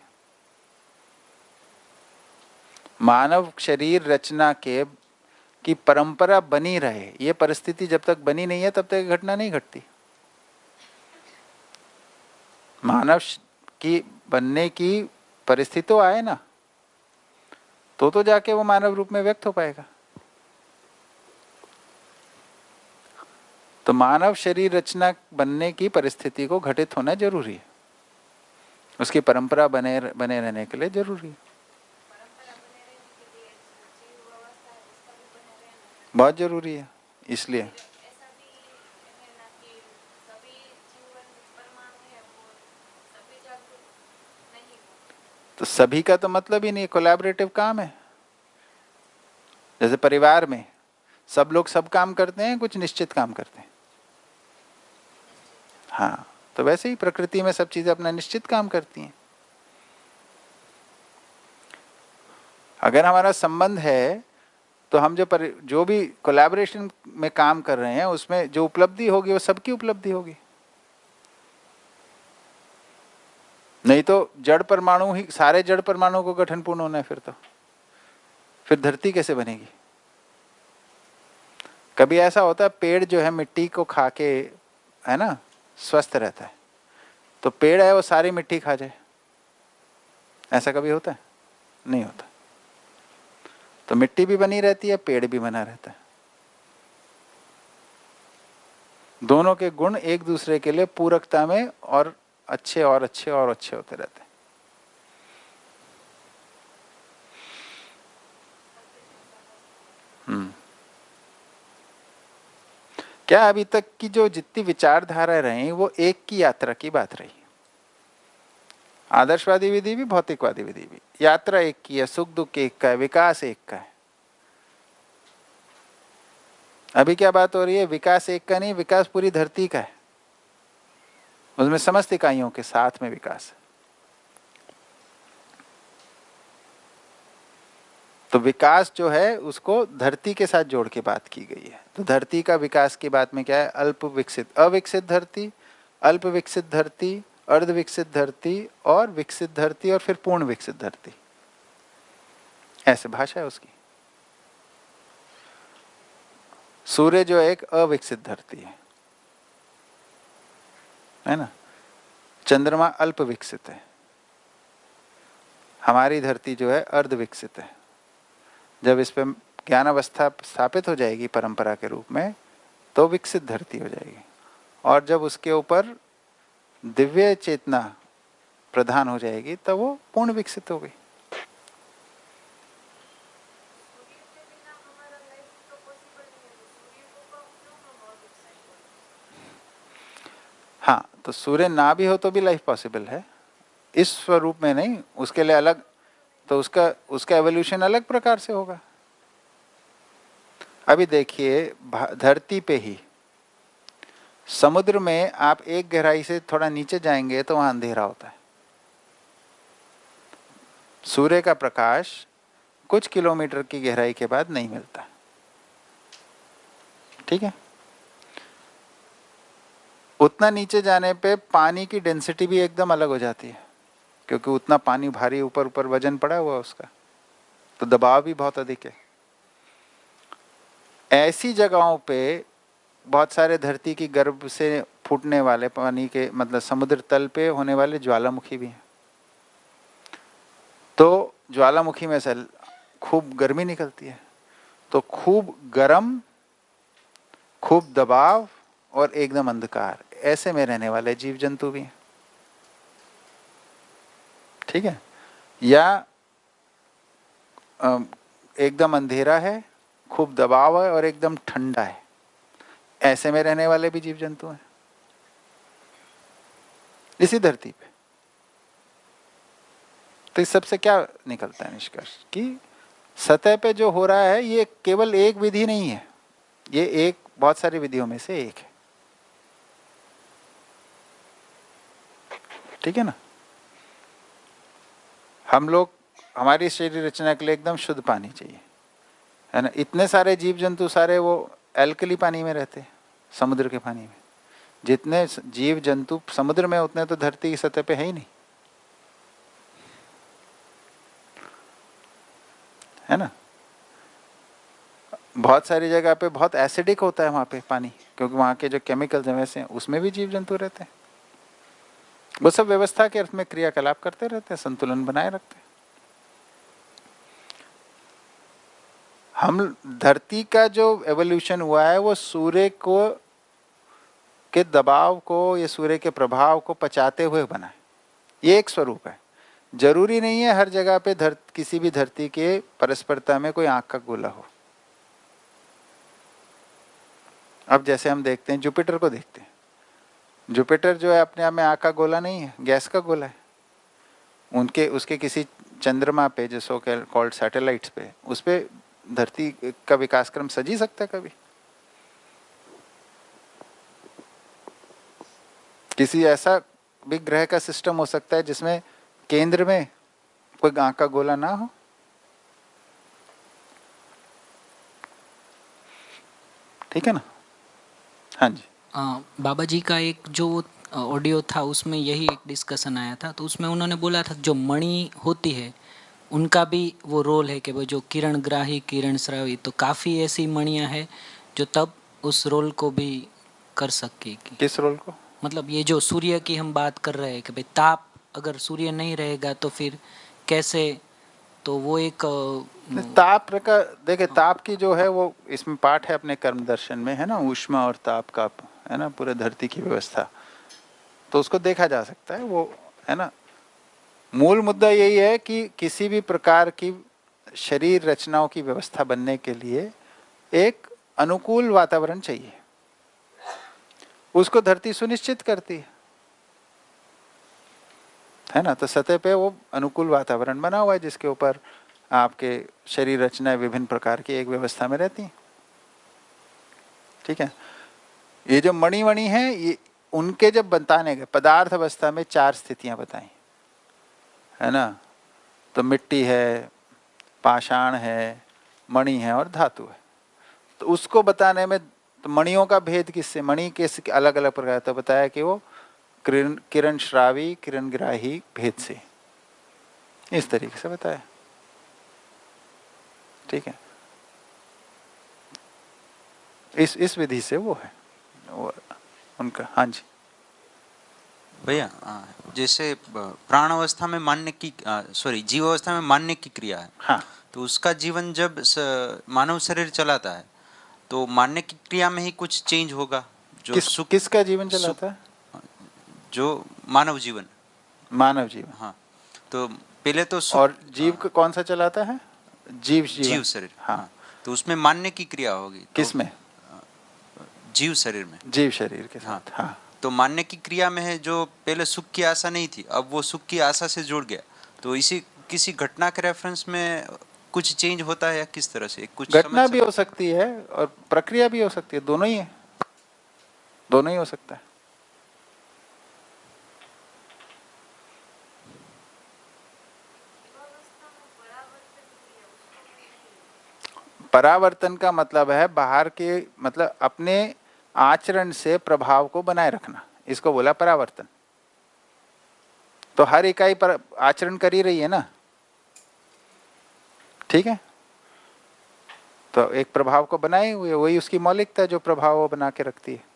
मानव शरीर रचना की परंपरा बनी रहे, ये परिस्थिति जब तक बनी नहीं है तब तक घटना नहीं घटती। मानव की बनने की परिस्थिति तो आए ना, तो जाके वो मानव रूप में व्यक्त हो पाएगा। तो मानव शरीर रचना बनने की परिस्थिति को घटित होना जरूरी है, उसकी परंपरा बने रहने के लिए जरूरी है, बहुत जरूरी है। इसलिए तो सभी का तो मतलब ही नहीं, कोलैबोरेटिव काम है। जैसे परिवार में सब लोग सब काम करते हैं, कुछ निश्चित काम करते हैं। हाँ, तो वैसे ही प्रकृति में सब चीजें अपना निश्चित काम करती हैं। अगर हमारा संबंध है तो हम जो भी कोलैबोरेशन में काम कर रहे हैं उसमें जो उपलब्धि होगी वो सबकी उपलब्धि होगी। नहीं तो जड़ परमाणु ही, सारे जड़ परमाणु को गठन पूर्ण होना है, फिर धरती कैसे बनेगी? कभी ऐसा होता है पेड़ जो है मिट्टी को खा के, है ना, स्वस्थ रहता है, तो पेड़ है वो सारी मिट्टी खा जाए, ऐसा कभी होता है? नहीं होता। तो मिट्टी भी बनी रहती है, पेड़ भी बना रहता है। दोनों के गुण एक दूसरे के लिए पूरकता में और अच्छे और अच्छे और अच्छे होते रहते हैं। क्या अभी तक की जो जितनी विचारधारा रही वो एक की यात्रा की बात रही। आदर्शवादी विधि भी, भौतिकवादी विधि भी, यात्रा एक की है, सुख दुख एक का है, विकास एक का है। अभी क्या बात हो रही है? विकास एक का नहीं, विकास पूरी धरती का है, उसमें समस्त इकाइयों के साथ में विकास है। तो विकास जो है उसको धरती के साथ जोड़ के बात की गई है। तो धरती का विकास की बात में क्या है? अल्प विकसित, अविकसित धरती, अल्प विकसित धरती, अर्ध विकसित धरती और विकसित धरती और फिर पूर्ण विकसित धरती, ऐसे भाषा है उसकी। सूर्य जो एक अविकसित धरती है ना, चंद्रमा अल्प विकसित है, हमारी धरती जो है अर्ध विकसित है। जब इस पे ज्ञान अवस्था स्थापित हो जाएगी परंपरा के रूप में तो विकसित धरती हो जाएगी। और जब उसके ऊपर दिव्य चेतना प्रधान हो जाएगी तब वो पूर्ण विकसित हो गई। हाँ, तो सूर्य ना भी हो तो भी लाइफ पॉसिबल है, इस स्वरूप में नहीं, उसके लिए अलग, तो उसका एवोल्यूशन अलग प्रकार से होगा। अभी देखिए धरती पे ही, समुद्र में आप एक गहराई से थोड़ा नीचे जाएंगे तो वहां अंधेरा होता है। सूर्य का प्रकाश कुछ किलोमीटर की गहराई के बाद नहीं मिलता, ठीक है। उतना नीचे जाने पे पानी की डेंसिटी भी एकदम अलग हो जाती है, क्योंकि उतना पानी भारी ऊपर ऊपर वजन पड़ा हुआ उसका, तो दबाव भी बहुत अधिक है। ऐसी जगहों पे बहुत सारे धरती की गर्भ से फूटने वाले पानी के, मतलब समुद्र तल पे होने वाले ज्वालामुखी भी हैं। तो ज्वालामुखी में से खूब गर्मी निकलती है, तो खूब गर्म, खूब दबाव और एकदम अंधकार, ऐसे में रहने वाले जीव जंतु भी हैं, ठीक है। या एकदम अंधेरा है, खूब दबाव है और एकदम ठंडा है, ऐसे में रहने वाले भी जीव जंतु हैं इसी धरती पे। तो इस सबसे क्या निकलता है निष्कर्ष कि सतह पे जो हो रहा है ये केवल एक विधि नहीं है, ये एक बहुत सारी विधियों में से एक है, ठीक है ना। हम लोग, हमारी शरीर रचना के लिए एकदम शुद्ध पानी चाहिए, है ना। इतने सारे जीव जंतु सारे वो एल्कली पानी में रहते हैं, समुद्र के पानी में। जितने जीव जंतु समुद्र में उतने तो धरती की सतह पे है ही नहीं, है ना। बहुत सारी जगह पे बहुत एसिडिक होता है वहां पे पानी, क्योंकि वहां के जो केमिकल्स हैं वैसे हैं, उसमें भी जीव जंतु रहते हैं। वो सब व्यवस्था के अर्थ में क्रियाकलाप करते रहते हैं, संतुलन बनाए रखते हैं। हम धरती का जो एवोल्यूशन हुआ है वो सूर्य को के दबाव को, ये सूर्य के प्रभाव को पचाते हुए बना है, ये एक स्वरूप है। जरूरी नहीं है हर जगह पे किसी भी धरती के परस्परता में कोई आंख का गोला हो। अब जैसे हम देखते हैं जुपिटर को देखते हैं, जुपिटर जो है अपने आप में आंख का गोला नहीं है, गैस का गोला है। उसके किसी चंद्रमा पे जो सो कॉल्ड सैटेलाइट्स पे, उस पे धरती का विकास क्रम सज ही सकता है कभी। किसी ऐसा भी ग्रह का सिस्टम हो सकता है जिसमें केंद्र में कोई आंख का गोला ना हो। ठीक है ना। हाँ जी। बाबा जी का एक जो ऑडियो था उसमें यही एक डिस्कशन आया था, तो उसमें उन्होंने बोला था जो मणि होती है उनका भी वो रोल है कि वो जो किरण ग्राही किरण श्रावी, तो काफ़ी ऐसी मणियाँ हैं जो तब उस रोल को भी कर सकेगी। किस रोल को? मतलब ये जो सूर्य की हम बात कर रहे हैं कि भाई ताप, अगर सूर्य नहीं रहेगा तो फिर कैसे, तो वो एक ताप का देखे, ताप की जो है वो इसमें पाठ है अपने कर्म दर्शन में, है ना, ऊष्मा और ताप का, है ना, पूरे धरती की व्यवस्था, तो उसको देखा जा सकता है वो, है ना। मूल मुद्दा यही है कि किसी भी प्रकार की शरीर रचनाओं की व्यवस्था बनने के लिए एक अनुकूल वातावरण चाहिए, उसको धरती सुनिश्चित करती है ना। तो सतह पे वो अनुकूल वातावरण बना हुआ है जिसके ऊपर आपके शरीर रचनाएं विभिन्न प्रकार की एक व्यवस्था में रहती हैं। ठीक है। ये जो मणि है, ये उनके जब बताने गए पदार्थ अवस्था में 4 स्थितियां बताई, है ना। तो मिट्टी है, पाषाण है, मणि है और धातु है। तो उसको बताने में तो मणियों का भेद किससे, मणि के अलग अलग प्रकार, तो बताया कि वो किरण श्रावी किरण ग्राही भेद से, इस तरीके से बताया। ठीक है। इस विधि से वो है वो उनका। हाँ जी भैया, जैसे प्राण अवस्था में मानने की जीव अवस्था में मानने की क्रिया है। हाँ। तो उसका जीवन जब मानव शरीर चलाता है तो मानने की क्रिया में ही कुछ चेंज होगा, जो किसका जीवन चलाता है? जो मानव जीवन। मानव जीवन। हाँ, तो पहले तो और जीव का कौन सा चलाता है? जीव शरीर। हाँ, तो उसमें मानने की क्रिया होगी। किसमें? जीव शरीर में। जीव शरीर के साथ। हाँ। तो मानने की क्रिया में है जो पहले सुख की आशा नहीं थी, अब वो सुख की आशा से जुड़ गया। तो इसी किसी घटना के रेफरेंस में कुछ चेंज होता है या किस तरह से? कुछ घटना भी हो सकती है और प्रक्रिया भी हो सकती है, दोनों ही है, दोनों ही हो सकता है। परावर्तन का मतलब है बाहर के, मतलब अपने आचरण से प्रभाव को बनाए रखना, इसको बोला परावर्तन। तो हर इकाई पर आचरण कर ही रही है ना, ठीक है? तो एक प्रभाव को बनाए हुए, वही उसकी मौलिकता जो प्रभाव वो बना के रखती है।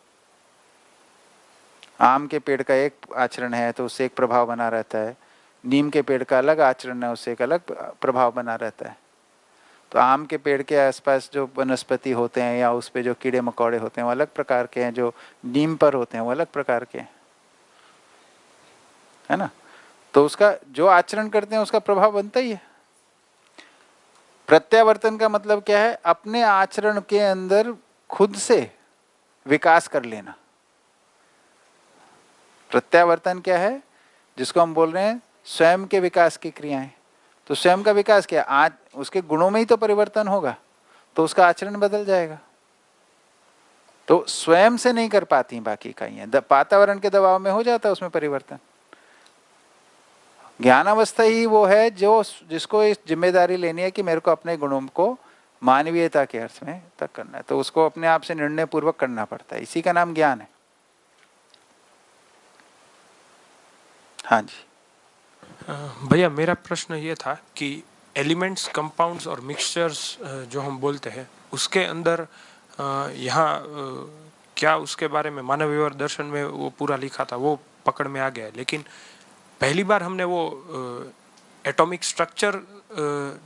आम के पेड़ का एक आचरण है तो उससे एक प्रभाव बना रहता है, नीम के पेड़ का अलग आचरण है, उससे एक अलग प्रभाव बना रहता है। तो आम के पेड़ के आसपास जो वनस्पति होते हैं या उस पे जो कीड़े मकोड़े होते हैं वो अलग प्रकार के हैं, जो नीम पर होते हैं वो अलग प्रकार के हैं, है ना? तो उसका जो आचरण करते हैं उसका प्रभाव बनता ही है। प्रत्यावर्तन का मतलब क्या है? अपने आचरण के अंदर खुद से विकास कर लेना। प्रत्यावर्तन क्या है? जिसको हम बोल रहे हैं स्वयं के विकास की क्रियाएं। तो स्वयं का विकास क्या? आज उसके गुणों में ही तो परिवर्तन होगा, तो उसका आचरण बदल जाएगा। तो स्वयं से नहीं कर पाती बाकी इकाइयां, वातावरण के दबाव में हो जाता है उसमें परिवर्तन। ज्ञान अवस्था ही वो है जो जिसको इस जिम्मेदारी लेनी है कि मेरे को अपने गुणों को मानवीयता के अर्थ में तक करना है, तो उसको अपने आप से निर्णय पूर्वक करना पड़ता है, इसी का नाम ज्ञान है। हाँ जी भैया, मेरा प्रश्न ये था कि एलिमेंट्स, कंपाउंड्स और मिक्सचर्स जो हम बोलते हैं उसके अंदर यहाँ क्या उसके बारे में मानव व्यवहार दर्शन में वो पूरा लिखा था, वो पकड़ में आ गया है। लेकिन पहली बार हमने वो एटॉमिक स्ट्रक्चर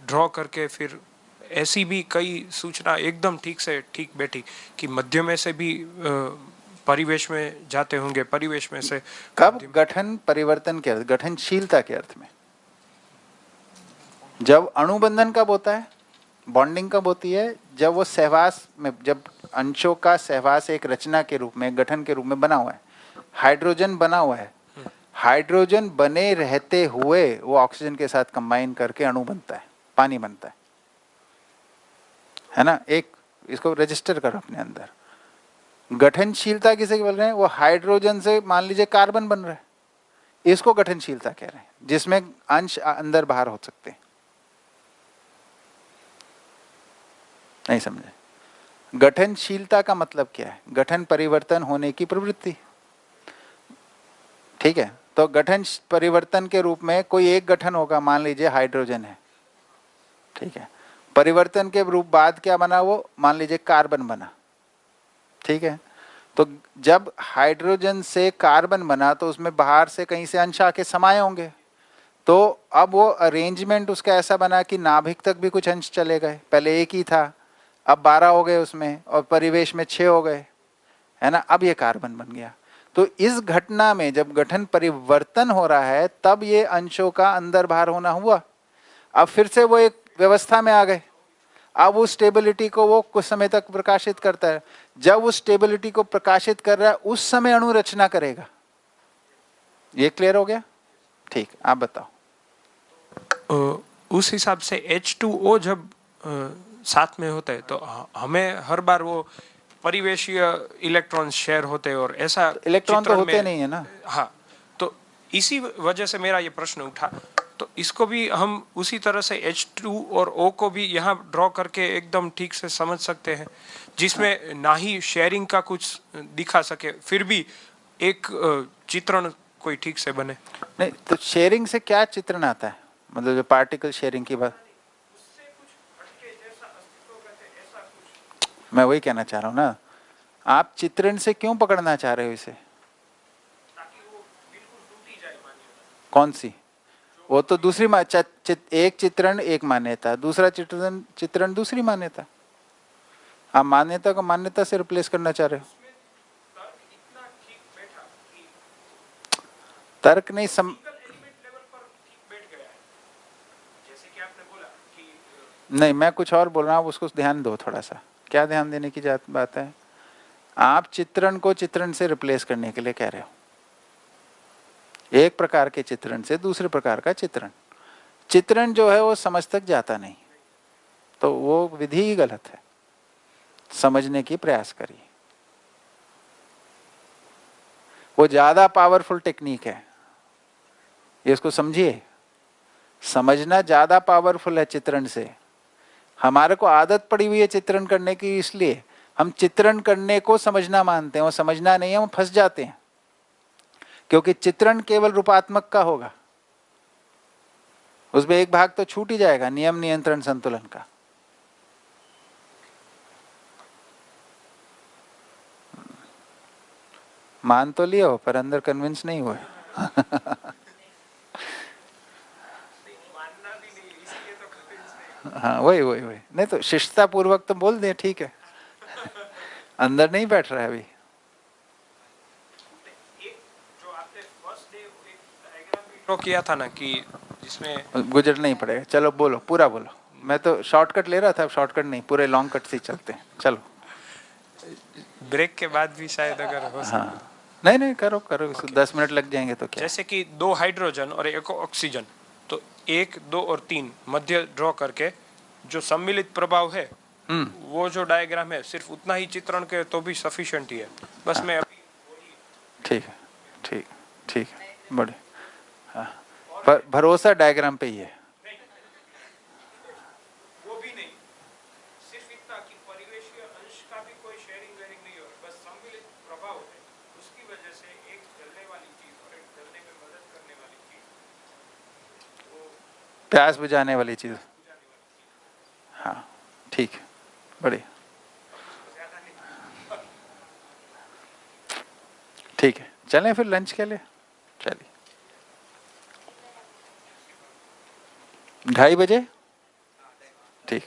ड्रॉ करके फिर ऐसी भी कई सूचना एकदम ठीक बैठी कि मध्य में से भी परिवेश में जाते होंगे, परिवेश में से कब? गठन परिवर्तन के अर्थ, गठनशीलता के अर्थ में। जब अणुबंधन कब होता है, बॉन्डिंग कब होती है? जब वो सहवास में, जब अंशों का सहवास एक रचना के रूप में, गठन के रूप में बना हुआ है, हाइड्रोजन बना हुआ है, हाइड्रोजन बने रहते हुए वो ऑक्सीजन के साथ कंबाइन करके अणु बनता है, पानी बनता है ना? एक इसको रजिस्टर करो अपने अंदर। गठनशीलता किसे बोल रहे हैं? वो हाइड्रोजन से मान लीजिए कार्बन बन रहा है, इसको गठनशीलता कह रहे हैं, जिसमें अंश अंदर बाहर हो सकते हैं। नहीं समझे? गठनशीलता का मतलब क्या है? गठन परिवर्तन होने की प्रवृत्ति, ठीक है? तो गठन परिवर्तन के रूप में कोई एक गठन होगा, मान लीजिए हाइड्रोजन है, ठीक है? परिवर्तन के रूप बाद क्या बना वो? मान लीजिए कार्बन बना, ठीक है? तो जब हाइड्रोजन से कार्बन बना तो उसमें बाहर से कहीं से अंश आके समाये होंगे, तो अब वो अरेंजमेंट उसका ऐसा बना कि नाभिक तक भी कुछ अंश चले गए। पहले एक ही था, अब 12 हो गए उसमें, और परिवेश में 6 हो गए, है ना? अब ये कार्बन बन गया। तो इस घटना में जब गठन परिवर्तन हो रहा है तब ये अंशों का अंदर बाहर होना हुआ। अब फिर से वो एक व्यवस्था में आ गए, अब उस स्टेबिलिटी को वो कुछ समय तक प्रकाशित करता है। जब उस स्टेबिलिटी को प्रकाशित कर रहा है उस समय अणु रचना करेगा। ये क्लियर हो गया? ठीक, आप बताओ। उस हिसाब से H2O जब साथ में होता है तो हमें हर बार वो परिवेशीय इलेक्ट्रॉन शेयर होते हैं, और ऐसा इलेक्ट्रॉन तो होते नहीं है ना। हाँ, तो इसी वजह से मेरा ये प्रश्न उठा। तो इसको भी हम उसी तरह से H2 और O को भी यहाँ ड्रॉ करके एकदम ठीक से समझ सकते हैं, जिसमें ना ही शेयरिंग का कुछ दिखा सके, फिर भी एक चित्रण कोई ठीक से बने। नहीं तो शेयरिंग से क्या चित्रण आता है? मतलब जो पार्टिकल शेयरिंग की बात, मैं वही कहना चाह रहा हूँ ना। आप चित्रण से क्यों पकड़ना चाह रहे हो इसे? कौन सी? वो तो दूसरी एक चित्रण एक मान्यता, दूसरा चित्रण दूसरी मान्यता। आप मान्यता को मान्यता से रिप्लेस करना चाह रहे हो। तर्क नहीं नहीं, मैं कुछ और बोल रहा हूँ, उसको ध्यान दो थोड़ा सा। क्या ध्यान देने की बात है? आप चित्रण को चित्रण से रिप्लेस करने के लिए कह रहे हो, एक प्रकार के चित्रण से दूसरे प्रकार का चित्रण। चित्रण जो है वो समझ तक जाता नहीं, तो वो विधि ही गलत है। समझने की प्रयास करिए, वो ज्यादा पावरफुल टेक्निक है, ये इसको समझिए। समझना ज्यादा पावरफुल है चित्रण से। हमारे को आदत पड़ी हुई है चित्रण करने की, इसलिए हम चित्रण करने को समझना मानते हैं, वो समझना नहीं है, हम फंस जाते हैं। क्योंकि चित्रण केवल रूपात्मक का होगा, उसमें एक भाग तो छूट ही जाएगा, नियम नियंत्रण संतुलन का। मान तो लिया हो पर अंदर कन्विंस नहीं हुए। हाँ वही वही वही, नहीं तो शिष्टता पूर्वक तो बोल दे, ठीक है। अंदर नहीं बैठ रहा है अभी। ड्रॉ किया था ना कि जिसमें गुजरना ही पड़ेगा, चलो बोलो, पूरा बोलो। मैं तो शॉर्टकट ले रहा था, अब शॉर्टकट नहीं, पूरे लॉन्ग कट से चलते हैं, चलो। ब्रेक के बाद भी शायद अगर हो सके। हाँ नहीं नहीं, करो करो, 10 मिनट लग जाएंगे तो क्या। जैसे कि 2 हाइड्रोजन और 1 ऑक्सीजन, तो 1, 2 और 3 मध्य ड्रॉ करके जो सम्मिलित प्रभाव है, वो जो डायग्राम है सिर्फ उतना ही चित्रण के तो भी सफिशिएंट ही है। बस मैं अभी ठीक है, ठीक ठीक है, बड़े हाँ, भरोसा डायग्राम पे ही है। वो भी नहीं, सिर्फ इतना कि परिवेशीय अंश का भी कोई शेयरिंग वेयरिंग नहीं हो, बस सम्मिलित प्रभाव है, उसकी वजह से एक जलने वाली चीज और एक जलने में मदद करने वाली चीज, वो प्यास बुझाने वाली चीज। हाँ ठीक है, बढ़िया, ठीक है, चलें फिर लंच के लिए। चलिए 2:30 बजे, ठीक।